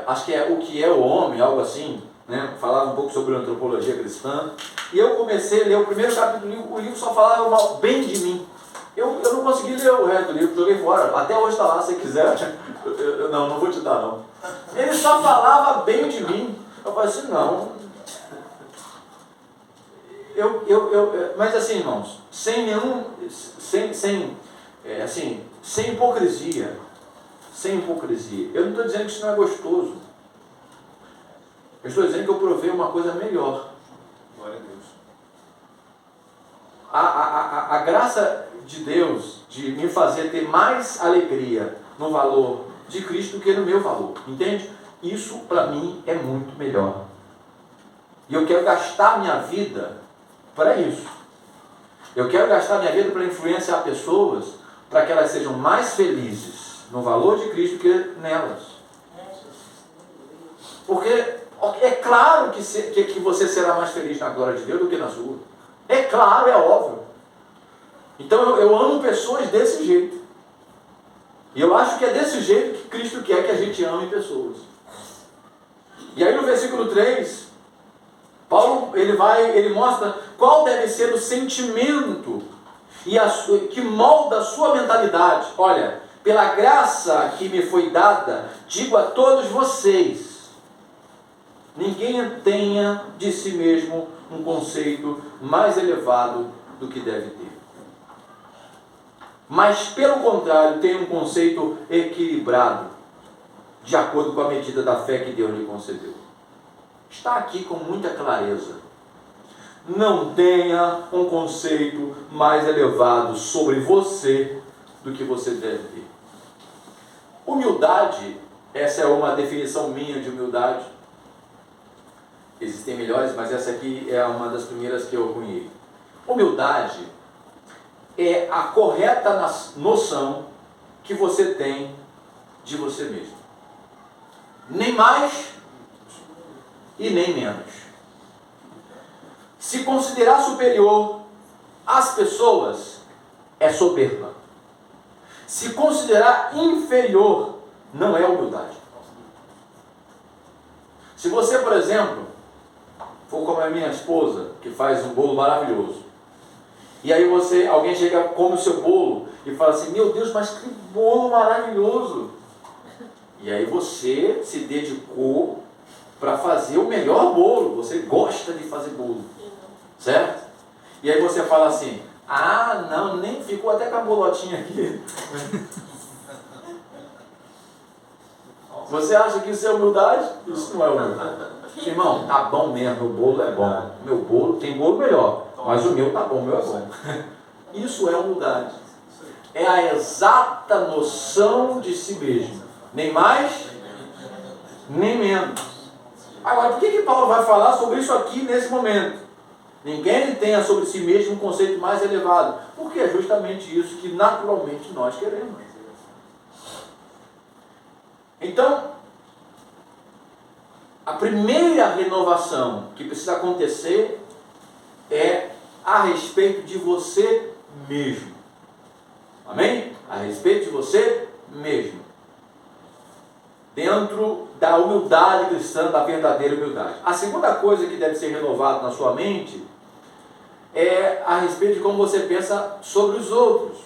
acho que é O que é o Homem, algo assim, né? Falava um pouco sobre antropologia cristã. E eu comecei a ler o primeiro capítulo do livro, o livro só falava bem de mim. Eu não consegui ler o resto do livro, joguei fora. Até hoje está lá, se quiser. Não vou te dar, não. Ele só falava bem de mim. Eu falei assim, não. Mas assim, irmãos, sem hipocrisia. Sem hipocrisia. Eu não estou dizendo que isso não é gostoso. Eu estou dizendo que eu provei uma coisa melhor. Glória a Deus. A graça de Deus de me fazer ter mais alegria no valor de Cristo do que no meu valor. Entende? Isso para mim é muito melhor. E eu quero gastar minha vida para isso. Eu quero gastar minha vida para influenciar pessoas para que elas sejam mais felizes no valor de Cristo que nelas. Porque é claro que você será mais feliz na glória de Deus do que na sua. É claro, é óbvio. Então eu amo pessoas desse jeito. E eu acho que é desse jeito que Cristo quer que a gente ame pessoas. E aí no versículo 3, Paulo ele mostra qual deve ser o sentimento que molda a sua mentalidade. Olha, pela graça que me foi dada, digo a todos vocês, ninguém tenha de si mesmo um conceito mais elevado do que deve ter. Mas, pelo contrário, tenha um conceito equilibrado, de acordo com a medida da fé que Deus lhe concedeu. Está aqui com muita clareza. Não tenha um conceito mais elevado sobre você do que você deve ter. Humildade, essa é uma definição minha de humildade. Existem melhores, mas essa aqui é uma das primeiras que eu cunhei. Humildade é a correta noção que você tem de você mesmo. Nem mais e nem menos. Se considerar superior às pessoas é soberba. Se considerar inferior não é humildade. Se você, por exemplo, for como a minha esposa, que faz um bolo maravilhoso, e aí alguém chega, come o seu bolo e fala assim, meu Deus, mas que bolo maravilhoso! E aí você se dedicou para fazer o melhor bolo, você gosta de fazer bolo, certo? E aí você fala assim, não, nem ficou até com a bolotinha aqui. Você acha que isso é humildade? Isso não é humildade. Irmão, tá bom mesmo, meu bolo é bom. Meu bolo, tem bolo melhor, mas o meu tá bom, o meu é bom. Isso é humildade. É a exata noção de si mesmo. Nem mais, nem menos. Agora, por que Paulo vai falar sobre isso aqui nesse momento? Ninguém tenha sobre si mesmo um conceito mais elevado. Porque é justamente isso que naturalmente nós queremos. Então, a primeira renovação que precisa acontecer é a respeito de você mesmo. Amém? A respeito de você mesmo. Dentro da humildade cristã, da verdadeira humildade. A segunda coisa que deve ser renovada na sua mente é a respeito de como você pensa sobre os outros.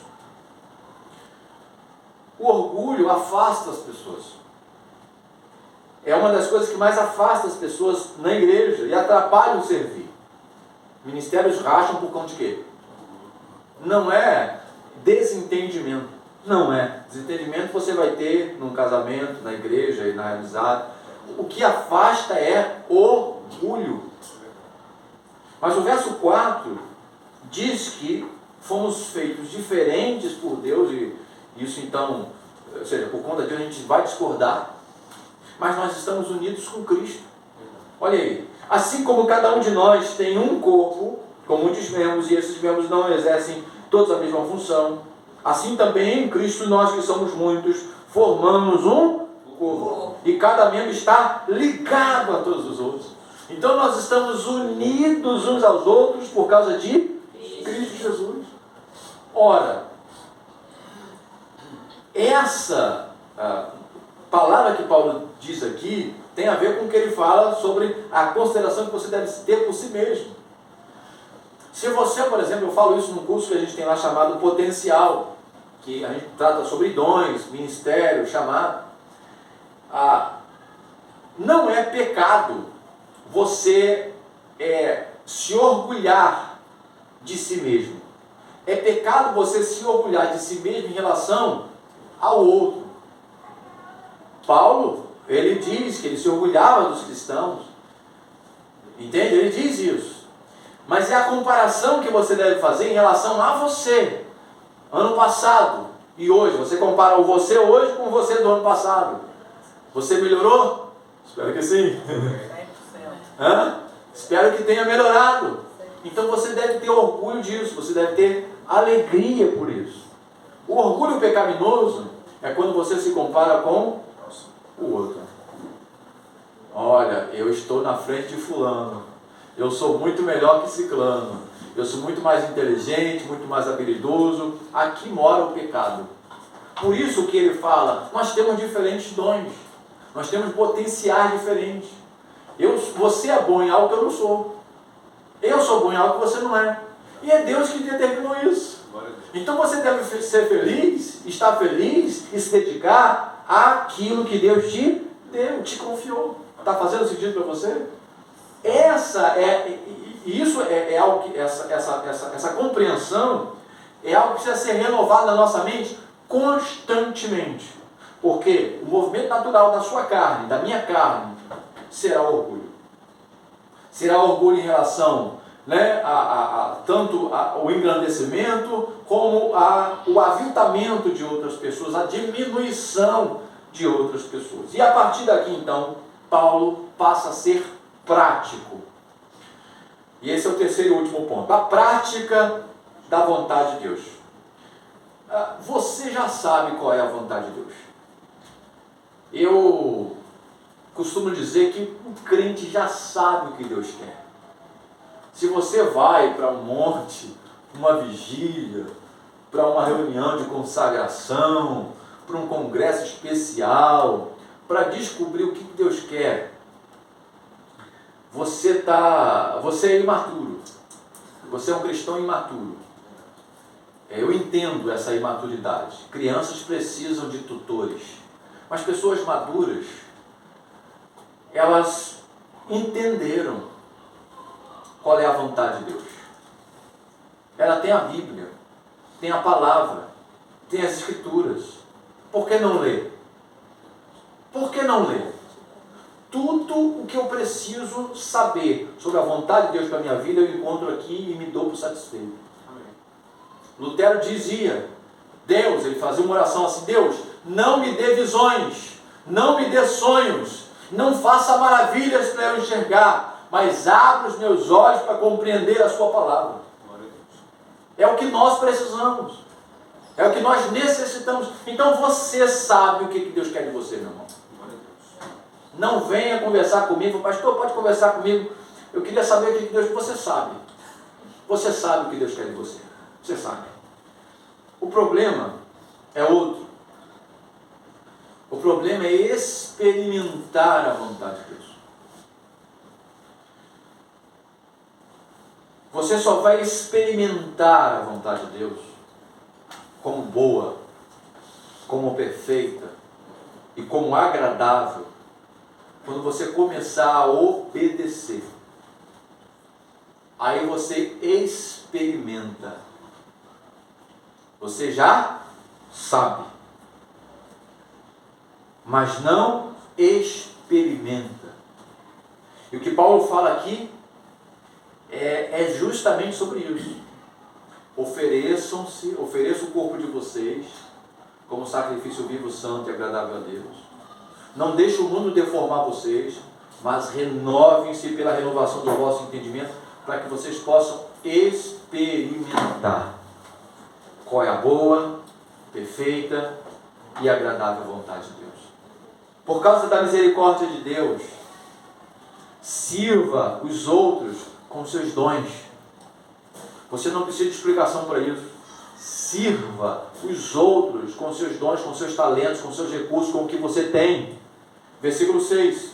O orgulho afasta as pessoas. É uma das coisas que mais afasta as pessoas na igreja e atrapalha o servir. Ministérios racham por conta de quê? Não é desentendimento. Não é. Desentendimento você vai ter num casamento, na igreja e na amizade. O que afasta é orgulho. Mas o verso 4 diz que fomos feitos diferentes por Deus, e isso então, ou seja, por conta de Deus a gente vai discordar, mas nós estamos unidos com Cristo. Olha aí, assim como cada um de nós tem um corpo, com muitos membros, e esses membros não exercem todos a mesma função, assim também em Cristo nós que somos muitos, formamos um corpo, e cada membro está ligado a todos os outros. Então nós estamos unidos uns aos outros por causa de Cristo Jesus. Ora, palavra que Paulo diz aqui tem a ver com o que ele fala sobre a consideração que você deve ter por si mesmo. Se você, por exemplo, eu falo isso num curso que a gente tem lá chamado Potencial, que a gente trata sobre dons, ministério, chamado. Não é pecado você se orgulhar de si mesmo. É pecado você se orgulhar de si mesmo em relação ao outro. Paulo, ele diz que ele se orgulhava dos cristãos. Entende? Ele diz isso. Mas é a comparação que você deve fazer em relação a você. Ano passado e hoje. Você compara o você hoje com o você do ano passado. Você melhorou? Espero que sim. 100%. Espero que tenha melhorado. Então você deve ter orgulho disso. Você deve ter alegria por isso. O orgulho pecaminoso é quando você se compara com o outro. Olha, eu estou na frente de fulano. Eu sou muito melhor que ciclano. Eu sou muito mais inteligente, muito mais habilidoso. Aqui mora o pecado. Por isso que ele fala, nós temos diferentes dons. Nós temos potenciais diferentes. Você é bom em algo que eu não sou. Eu sou bom em algo que você não é. E é Deus que determinou isso. Então você deve ser feliz, estar feliz e se dedicar àquilo que Deus te deu, te confiou. Está fazendo sentido para você? Isso é algo que essa compreensão é algo que precisa ser renovado na nossa mente constantemente. Porque o movimento natural da sua carne, da minha carne, será orgulho. Será orgulho em relação, né, tanto o engrandecimento como o aviltamento de outras pessoas, a diminuição de outras pessoas. E a partir daqui, então, Paulo passa a ser prático. E esse é o terceiro e último ponto. A prática da vontade de Deus. Você já sabe qual é a vontade de Deus. Eu costumo dizer que o crente já sabe o que Deus quer. Se você vai para um monte, uma vigília, para uma reunião de consagração, para um congresso especial, para descobrir o que Deus quer, você é imaturo. Você é um cristão imaturo. Eu entendo essa imaturidade. Crianças precisam de tutores. Mas pessoas maduras, elas entenderam qual é a vontade de Deus. Ela tem a Bíblia, tem a palavra, tem as Escrituras. Por que não ler? Por que não ler? Tudo o que eu preciso saber sobre a vontade de Deus para a minha vida, eu encontro aqui e me dou por satisfeito. Amém. Lutero dizia, ele fazia uma oração assim, Deus, não me dê visões, não me dê sonhos, não faça maravilhas para eu enxergar, mas abra os meus olhos para compreender a sua palavra. É o que nós precisamos, é o que nós necessitamos. Então você sabe o que Deus quer de você, meu irmão. Não venha conversar comigo, pastor, pode conversar comigo, eu queria saber o que Deus... Você sabe o que Deus quer de você, você sabe. O problema é outro. O problema é experimentar a vontade de Deus. Você só vai experimentar a vontade de Deus como boa, como perfeita e como agradável quando você começar a obedecer. Aí você experimenta. Você já sabe, mas não experimenta. E o que Paulo fala aqui é justamente sobre isso. Ofereça o corpo de vocês como sacrifício vivo, santo e agradável a Deus. Não deixe o mundo deformar vocês, mas renovem-se pela renovação do vosso entendimento, para que vocês possam experimentar qual é a boa, perfeita e agradável vontade de Deus. Por causa da misericórdia de Deus, sirva os outros com seus dons. Você não precisa de explicação para isso. Sirva os outros com seus dons, com seus talentos, com seus recursos, com o que você tem. Versículo 6.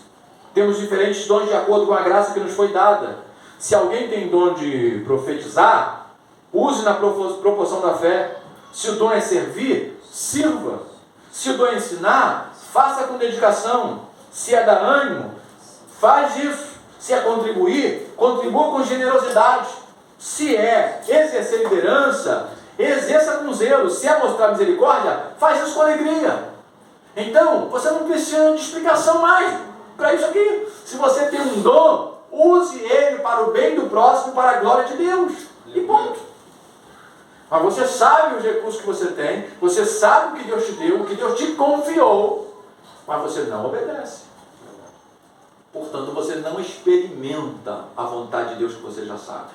Temos diferentes dons de acordo com a graça que nos foi dada. Se alguém tem dom de profetizar, use na proporção da fé. Se o dom é servir, sirva. Se o dom é ensinar, faça com dedicação. Se é dar ânimo, faz isso. Se é contribuir, contribua com generosidade. Se é exercer liderança, exerça com zelo. Se é mostrar misericórdia, faz isso com alegria. Então, você não precisa de explicação mais para isso aqui. Se você tem um dom, use ele para o bem do próximo, para a glória de Deus. E ponto. Mas você sabe os recursos que você tem, você sabe o que Deus te deu, o que Deus te confiou, mas você não obedece. Portanto, você não experimenta a vontade de Deus que você já sabe.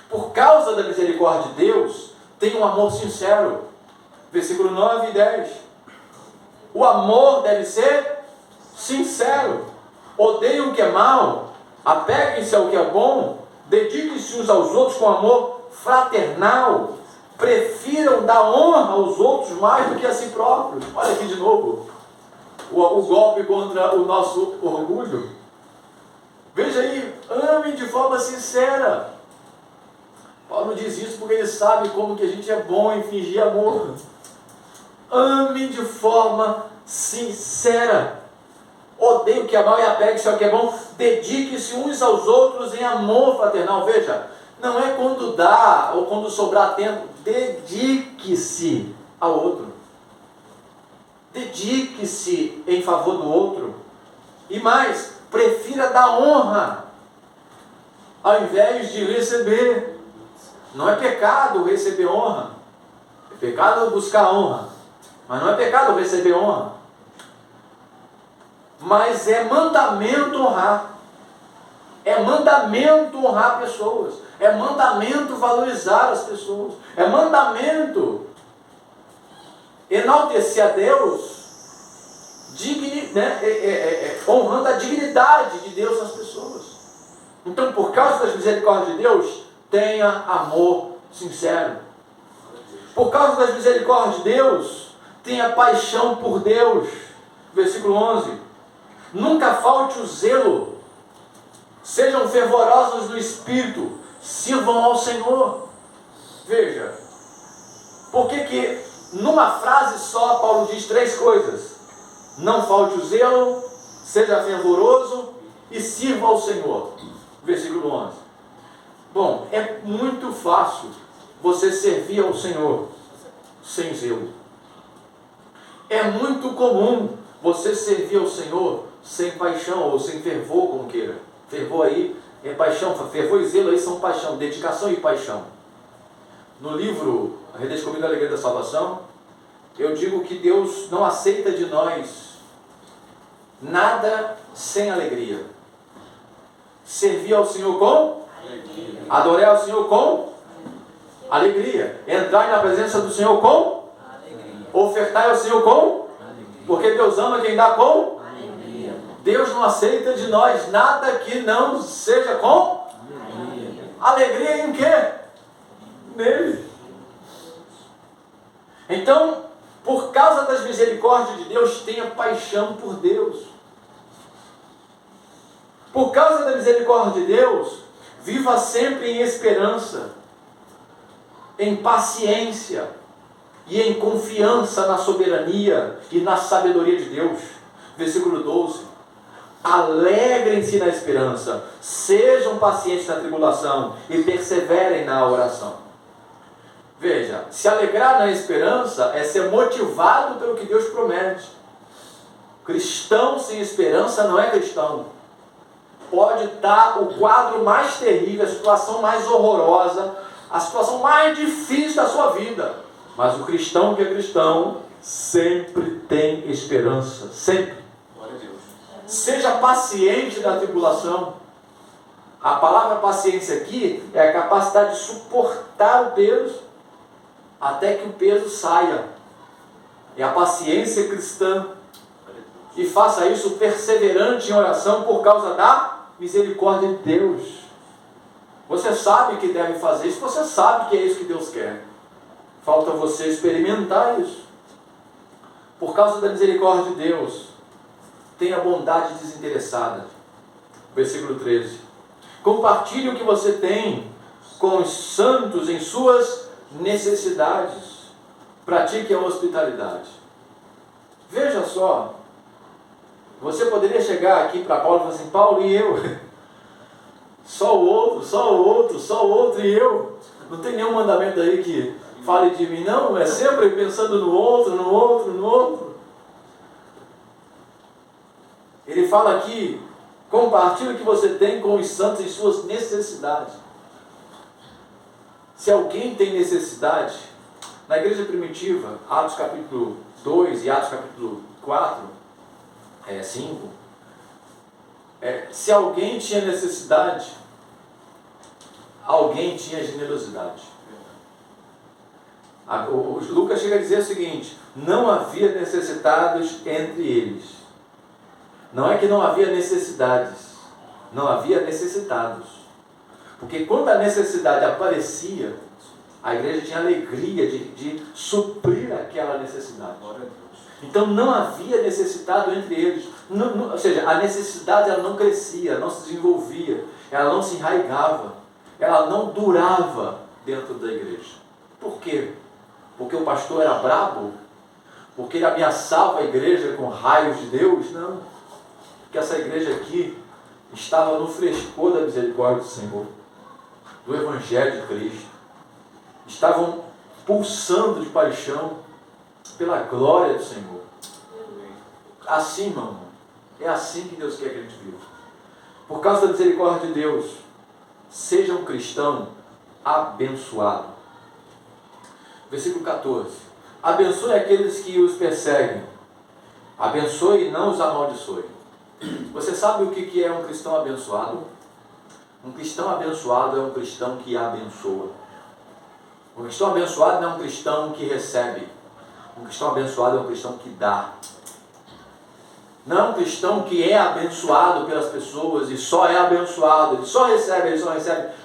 Por causa da misericórdia de Deus, tem um amor sincero. Versículo 9 e 10. O amor deve ser sincero. Odeiem o que é mal, apeguem-se ao que é bom, dediquem-se uns aos outros com amor fraternal, prefiram dar honra aos outros mais do que a si próprios. Olha aqui de novo, o golpe contra o nosso orgulho. Veja aí, amem de forma sincera. Paulo diz isso porque ele sabe como que a gente é bom em fingir amor. Ame de forma sincera. Odeie o que é mal e apegue-se ao que é bom. Dedique-se uns aos outros em amor fraternal. Veja, não é quando dá ou quando sobrar tempo. Dedique-se ao outro. Dedique-se em favor do outro. E mais, prefira dar honra ao invés de receber. Não é pecado receber honra. É pecado buscar honra. Mas não é pecado receber honra. Mas é mandamento honrar. É mandamento honrar pessoas. É mandamento valorizar as pessoas. É mandamento enaltecer a Deus, honrando a dignidade de Deus nas pessoas. Então, por causa das misericórdias de Deus, tenha amor sincero. Por causa das misericórdias de Deus, tenha paixão por Deus. Versículo 11. Nunca falte o zelo. Sejam fervorosos no Espírito. Sirvam ao Senhor. Veja. Por que numa frase só Paulo diz 3 coisas? Não falte o zelo, seja fervoroso e sirva ao Senhor. Versículo 11. Bom, é muito fácil você servir ao Senhor sem zelo. É muito comum você servir ao Senhor sem paixão ou sem fervor, como queira. Fervor aí é paixão, fervor e zelo aí são paixão, dedicação e paixão. No livro Redescobrindo a Alegria da Salvação, eu digo que Deus não aceita de nós nada sem alegria. Servir ao Senhor com alegria. Adorar ao Senhor com alegria. Entrar na presença do Senhor com alegria. Ofertar ao Senhor com alegria. Porque Deus ama quem dá com alegria. Deus não aceita de nós nada que não seja com alegria. Alegria em quê? Nele. Então, por causa das misericórdias de Deus, tenha paixão por Deus. Por causa da misericórdia de Deus, viva sempre em esperança, em paciência e em confiança na soberania e na sabedoria de Deus. Versículo 12. Alegrem-se na esperança, sejam pacientes na tribulação e perseverem na oração. Veja, se alegrar na esperança é ser motivado pelo que Deus promete. Cristão sem esperança não é cristão. Pode estar o quadro mais terrível, a situação mais horrorosa, a situação mais difícil da sua vida. Mas o cristão que é cristão sempre tem esperança, sempre. Glória a Deus. Seja paciente na tribulação. A palavra paciência aqui é a capacidade de suportar o peso até que o peso saia. É a paciência cristã. E faça isso perseverante em oração por causa da misericórdia de Deus. Você sabe que deve fazer isso, você sabe que é isso que Deus quer. Falta você experimentar isso. Por causa da misericórdia de Deus, tenha bondade desinteressada. Versículo 13. Compartilhe o que você tem com os santos em suas necessidades. Pratique a hospitalidade. Veja só, você poderia chegar aqui para Paulo e falar assim: Paulo, e eu? Só o outro, só o outro, só o outro e eu? Não tem nenhum mandamento aí que fale de mim, não? É sempre pensando no outro, no outro, no outro. Ele fala aqui: compartilhe o que você tem com os santos em suas necessidades. Se alguém tem necessidade, na igreja primitiva, Atos capítulo 2 e Atos capítulo 4, 5, se alguém tinha necessidade, alguém tinha generosidade. O Lucas chega a dizer o seguinte: não havia necessitados entre eles. Não é que não havia necessidades, não havia necessitados. Porque quando a necessidade aparecia, a igreja tinha alegria de suprir aquela necessidade. Então não havia necessitado entre eles. Ou seja, a necessidade ela não crescia, não se desenvolvia, ela não se enraigava, ela não durava dentro da igreja. Por quê? Porque o pastor era brabo? Porque ele ameaçava a igreja com raios de Deus? Não. Porque essa igreja aqui estava no frescor da misericórdia do Senhor, do Evangelho de Cristo. Estavam pulsando de paixão pela glória do Senhor. Assim, meu irmão, é assim que Deus quer que a gente viva. Por causa da misericórdia de Deus, seja um cristão abençoado. Versículo 14. Abençoe aqueles que os perseguem. Abençoe e não os amaldiçoe. Você sabe o que é um cristão abençoado? Um cristão abençoado é um cristão que abençoa. Um cristão abençoado não é um cristão que recebe. Um cristão abençoado é um cristão que dá. Não é um cristão que é abençoado pelas pessoas e só é abençoado, ele só recebe,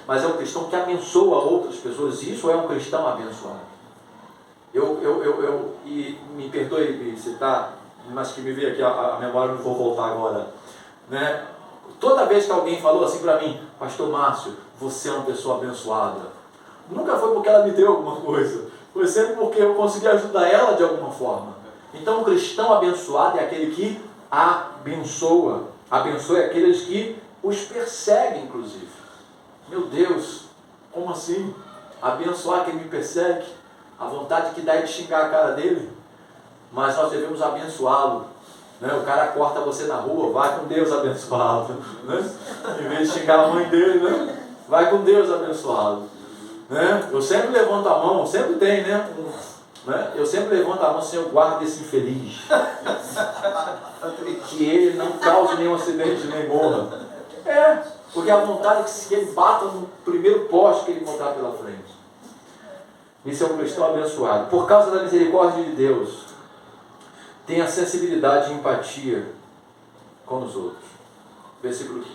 mas é um cristão que abençoa outras pessoas. Isso é um cristão abençoado. E me perdoe citar, mas que me veio aqui a memória, não vou voltar agora, né? Toda vez que alguém falou assim para mim: Pastor Márcio, você é uma pessoa abençoada, nunca foi porque ela me deu alguma coisa, foi sempre porque eu consegui ajudar ela de alguma forma. Então, um cristão abençoado é aquele que abençoa. Abençoa aqueles que os perseguem, inclusive. Meu Deus, como assim? Abençoar quem me persegue? A vontade que dá é de xingar a cara dele. Mas nós devemos abençoá-lo, né? O cara corta você na rua, vai com Deus abençoá-lo, né? Em vez de xingar a mãe dele, né? Vai com Deus abençoá-lo, né? Eu sempre levanto a mão, sempre tem, né? Eu sempre levanto a mão: Senhor, guarda esse infeliz, que ele não cause nenhum acidente nem morra. Porque a vontade é que ele bata no primeiro poste que ele encontrar pela frente. Isso é um cristão abençoado. Por causa da misericórdia de Deus, tenha sensibilidade e empatia com os outros. Versículo 15.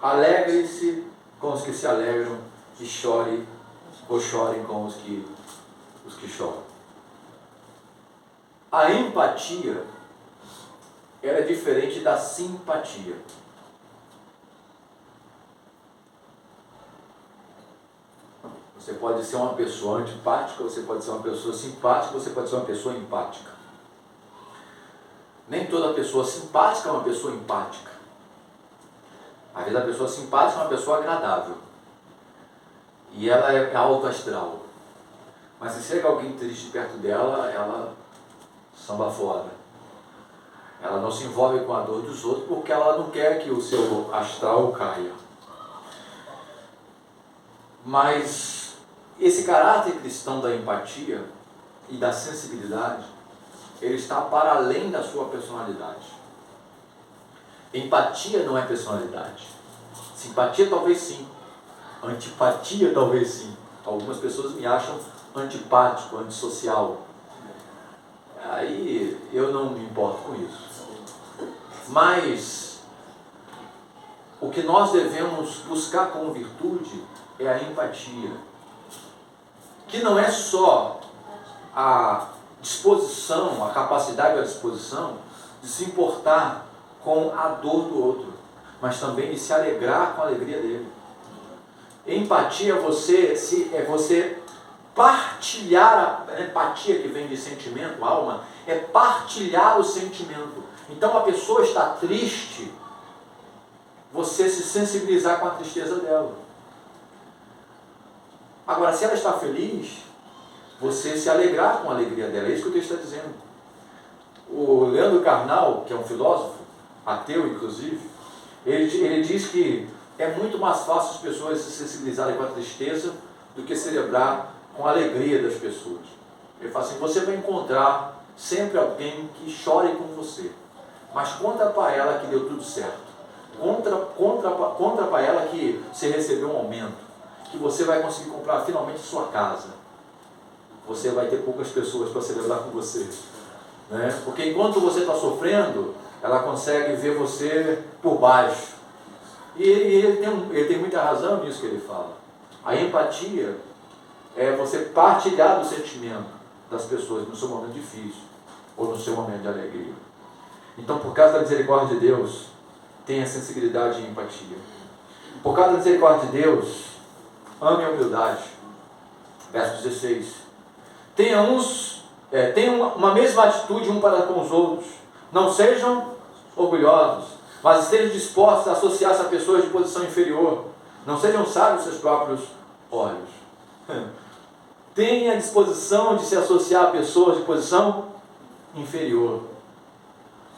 Alegre-se com os que se alegram e chorem com os que choram. A empatia era diferente da simpatia. Você pode ser uma pessoa antipática, você pode ser uma pessoa simpática, você pode ser uma pessoa empática. Nem toda pessoa simpática é uma pessoa empática. Às vezes a pessoa simpática é uma pessoa agradável. E ela é alto astral. Mas se chega alguém triste perto dela, ela samba fora. Ela não se envolve com a dor dos outros porque ela não quer que o seu astral caia. Mas esse caráter cristão da empatia e da sensibilidade, ele está para além da sua personalidade. Empatia não é personalidade. Simpatia talvez sim. Antipatia talvez sim. Algumas pessoas me acham antipático, antissocial. Aí eu não me importo com isso. Mas o que nós devemos buscar como virtude é a empatia. Que não é só a disposição, a capacidade e a disposição de se importar com a dor do outro, mas também de se alegrar com a alegria dele. Empatia é você partilhar, a empatia que vem de sentimento, alma, é partilhar o sentimento. Então a pessoa está triste, você se sensibilizar com a tristeza dela. Agora, se ela está feliz, você se alegrar com a alegria dela. É isso que o texto está dizendo. O Leandro Carnal, que é um filósofo, ateu inclusive, ele diz que é muito mais fácil as pessoas se sensibilizarem com a tristeza do que celebrar com a alegria das pessoas. Ele fala assim, você vai encontrar sempre alguém que chore com você, mas conta para ela que deu tudo certo. Conta para ela que você recebeu um aumento, que você vai conseguir comprar finalmente sua casa. Você vai ter poucas pessoas para celebrar com você, né? Porque enquanto você está sofrendo, ela consegue ver você por baixo. E ele tem muita razão nisso que ele fala. A empatia é você partilhar do sentimento das pessoas no seu momento difícil ou no seu momento de alegria. Então, por causa da misericórdia de Deus, tenha sensibilidade e empatia. Por causa da misericórdia de Deus, ame a humildade. Verso 16. Tenham uma mesma atitude um para com os outros. Não sejam orgulhosos, mas estejam dispostos a associar-se a pessoas de posição inferior. Não sejam sábios seus próprios olhos. Tenha a disposição de se associar a pessoas de posição inferior.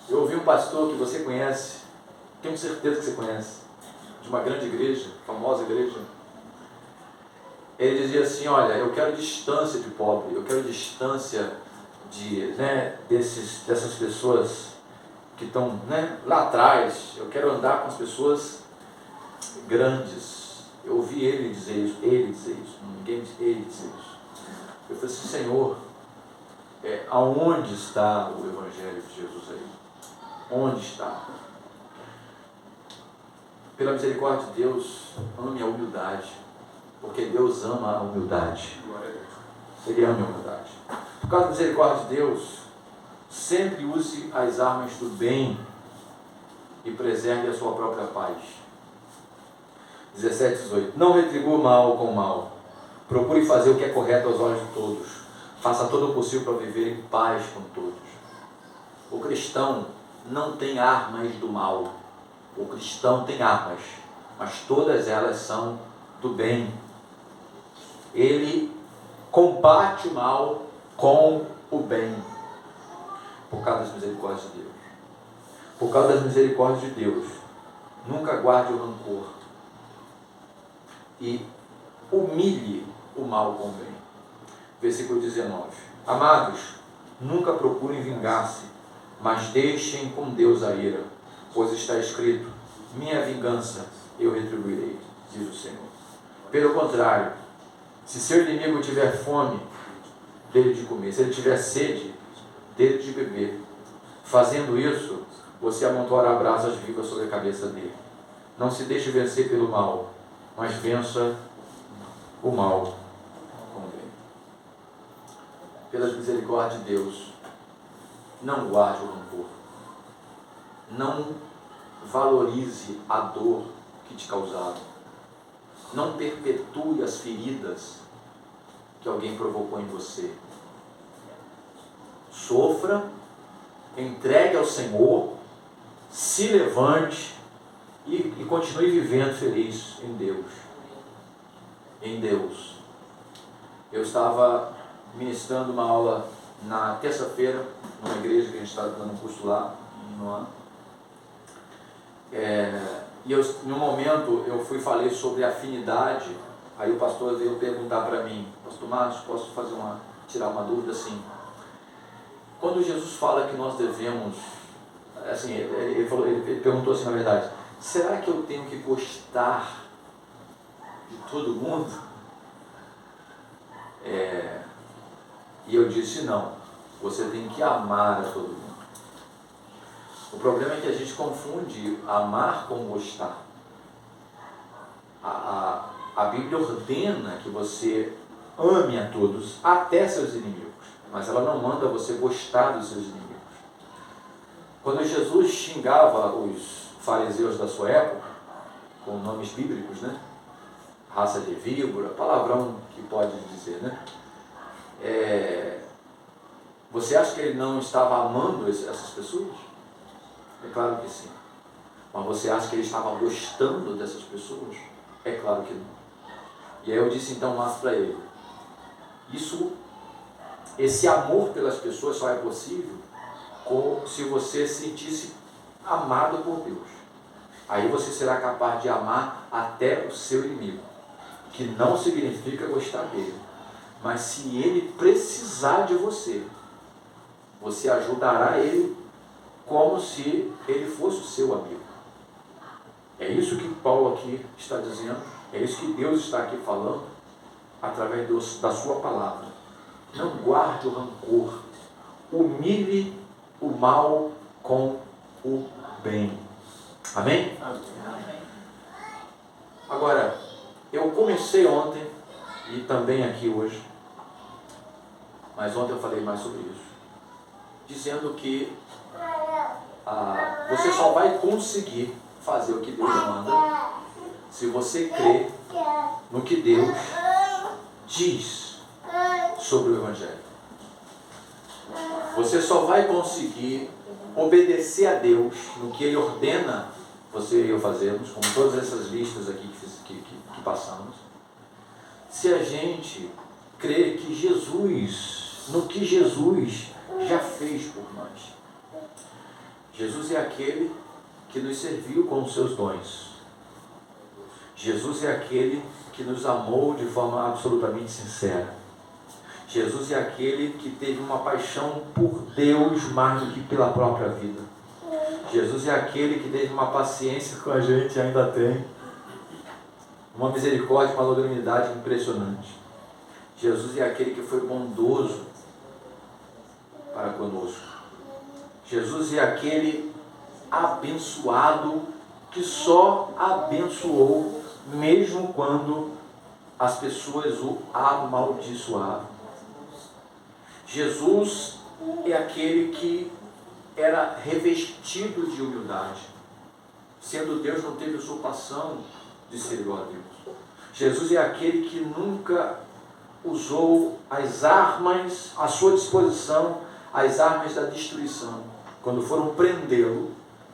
Eu ouvi um pastor que você conhece, tenho certeza que você conhece, de uma grande igreja, famosa igreja. Ele dizia assim, olha, eu quero distância de pobre, eu quero distância dessas pessoas que estão lá atrás, eu quero andar com as pessoas grandes. Eu ouvi ele dizer isso, ninguém disse ele dizer isso. Eu falei assim, Senhor, aonde está o Evangelho de Jesus aí? Onde está? Pela misericórdia de Deus, ame a humildade, porque Deus ama a humildade. Ele ama a humildade. Por causa da misericórdia de Deus, sempre use as armas do bem e preserve a sua própria paz. 17, 18. Não retribua o mal com o mal. Procure fazer o que é correto aos olhos de todos. Faça todo o possível para viver em paz com todos. O cristão não tem armas do mal. O cristão tem armas, mas todas elas são do bem. Ele combate o mal com o bem. Por causa das misericórdias de Deus. Por causa das misericórdias de Deus, nunca guarde o rancor. E humilhe o mal com o bem. Versículo 19. Amados, nunca procurem vingar-se, mas deixem com Deus a ira, pois está escrito, minha vingança eu retribuirei, diz o Senhor. Pelo contrário, se seu inimigo tiver fome, dele de comer, se ele tiver sede, dele de beber. Fazendo isso, você amontoará brasas vivas sobre a cabeça dele. Não se deixe vencer pelo mal, mas vença o mal com o bem. Pela misericórdia de Deus, não guarde o rancor. Não valorize a dor que te causaram. Não perpetue as feridas que alguém provocou em você. Sofra, entregue ao Senhor, se levante e continue vivendo feliz em Deus. Em Deus. Eu estava ministrando uma aula na terça-feira, numa igreja que a gente está dando um curso lá, e em um momento eu falei sobre afinidade. Aí o pastor veio perguntar para mim, pastor Márcio, posso tirar uma dúvida assim? Quando Jesus fala que nós devemos, assim, ele perguntou assim, na verdade, será que eu tenho que gostar de todo mundo? E eu disse, não, você tem que amar a todo mundo. O problema é que a gente confunde amar com gostar. A Bíblia ordena que você ame a todos, até seus inimigos, mas ela não manda você gostar dos seus inimigos. Quando Jesus xingava os fariseus da sua época, com nomes bíblicos, né? Raça de víbora, palavrão que pode dizer, né? Você acha que ele não estava amando essas pessoas? É claro que sim. Mas você acha que ele estava gostando dessas pessoas? É claro que não. E aí eu disse então mais para ele, esse amor pelas pessoas só é possível se você se sentisse amado por Deus. Aí você será capaz de amar até o seu inimigo, que não significa gostar dele. Mas se ele precisar de você, você ajudará ele como se ele fosse o seu amigo. É isso que Paulo aqui está dizendo, é isso que Deus está aqui falando, através da sua palavra. Não guarde o rancor, humilhe o mal com o bem. Amém? Amém. Agora, eu comecei ontem, e também aqui hoje, mas ontem eu falei mais sobre isso, dizendo que você só vai conseguir fazer o que Deus manda se você crê no que Deus diz sobre o Evangelho. Você só vai conseguir obedecer a Deus no que Ele ordena você e eu fazermos, como todas essas listas aqui que passamos, se a gente crê que no que Jesus já fez por nós. Jesus é aquele que nos serviu com os seus dons. Jesus é aquele que nos amou de forma absolutamente sincera. Jesus é aquele que teve uma paixão por Deus mais do que pela própria vida. Jesus é aquele que teve uma paciência com a gente e ainda tem. Uma misericórdia, uma longanimidade impressionante. Jesus é aquele que foi bondoso para conosco. Jesus é aquele abençoado que só abençoou mesmo quando as pessoas o amaldiçoavam. Jesus é aquele que era revestido de humildade. Sendo Deus, não teve usurpação de ser igual a Deus. Jesus é aquele que nunca usou as armas à sua disposição, as armas da destruição. Quando foram prendê-lo,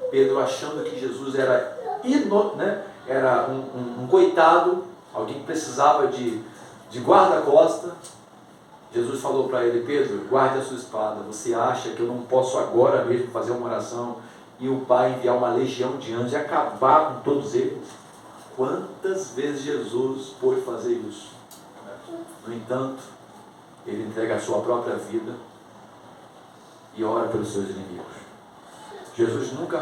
Pedro, achando que Jesus era um coitado, alguém que precisava de guarda-costa, Jesus falou para ele: Pedro, guarde a sua espada. Você acha que eu não posso agora mesmo fazer uma oração e o Pai enviar uma legião de anjos e acabar com todos eles? Quantas vezes Jesus pôde fazer isso? No entanto, ele entrega a sua própria vida e ora pelos seus inimigos. Jesus nunca